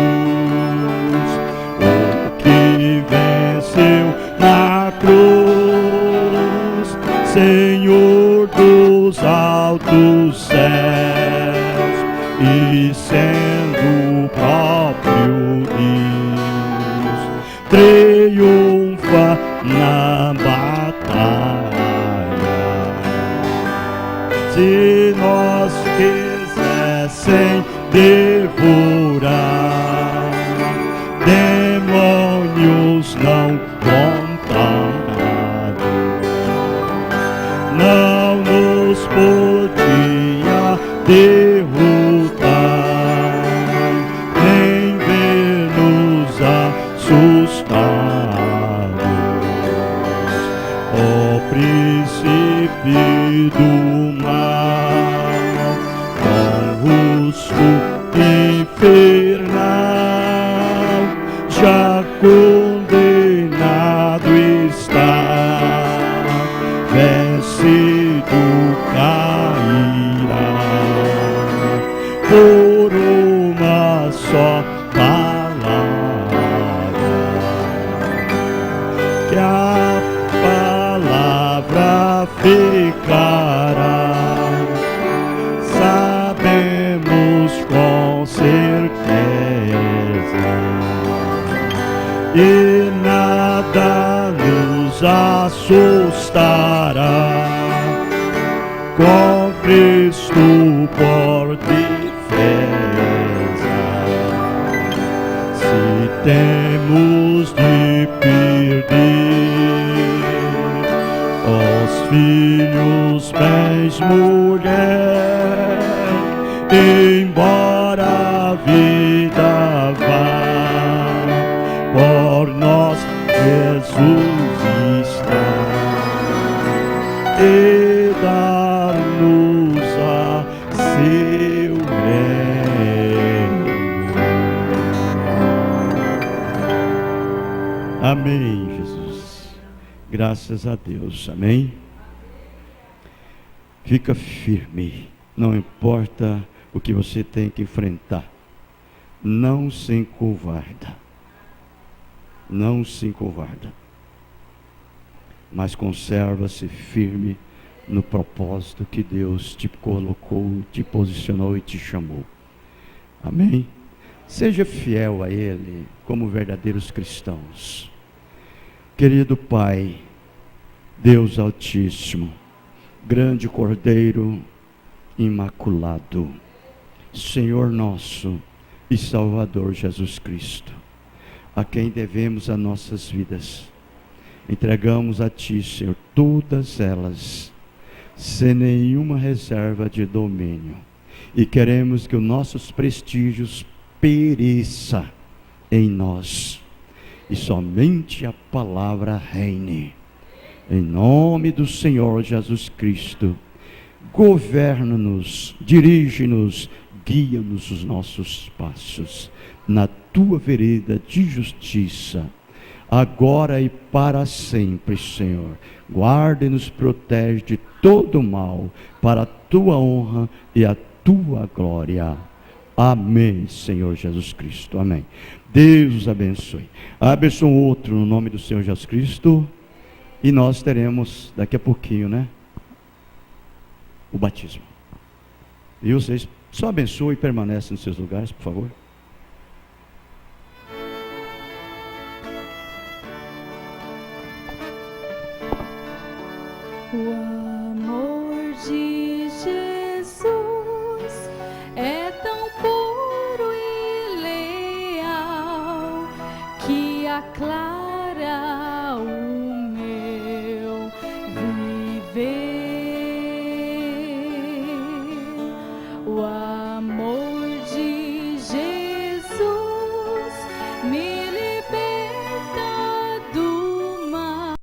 o que venceu na cruz, Senhor dos altos céus, e sendo o próprio Deus, triunfa na batalha. Se nós quisessem devorar demônios não contados, não nos podia derrotar, nem ver-nos assustados. Ó príncipe do mal, rosto infernal, já condenado está, vencido cairá por uma só palavra, que a palavra ficará. Sabemos com certeza, e nada nos assustará, com Cristo por defesa. temos de perder os filhos, bens, mulher, embora a vida vá, por nós Jesus está, e dar-nos a seu reino. Amém, Jesus. Graças a Deus. Amém. Fica firme. Não importa o que você tem que enfrentar. Não se encovarda. Não se encovarda. Mas conserva-se firme no propósito que Deus te colocou, te posicionou e te chamou. Amém? Seja fiel a Ele como verdadeiros cristãos. Querido Pai, Deus Altíssimo, grande Cordeiro Imaculado, Senhor nosso e Salvador Jesus Cristo, a quem devemos as nossas vidas, entregamos a Ti, Senhor, todas elas, sem nenhuma reserva de domínio, e queremos que os nossos prestígios pereça em nós, e somente a palavra reine. Em nome do Senhor Jesus Cristo, governa-nos, dirige-nos, guia-nos os nossos passos na Tua vereda de justiça, agora e para sempre, Senhor. Guarda e nos protege de todo mal, para a Tua honra e a Tua glória. Amém, Senhor Jesus Cristo. Amém. Deus os abençoe. Abençoe um outro no nome do Senhor Jesus Cristo. E nós teremos daqui a pouquinho, né? O batismo. E vocês só abençoem e permanecem nos seus lugares, por favor. O amor de Jesus é tão puro e leal que aclara o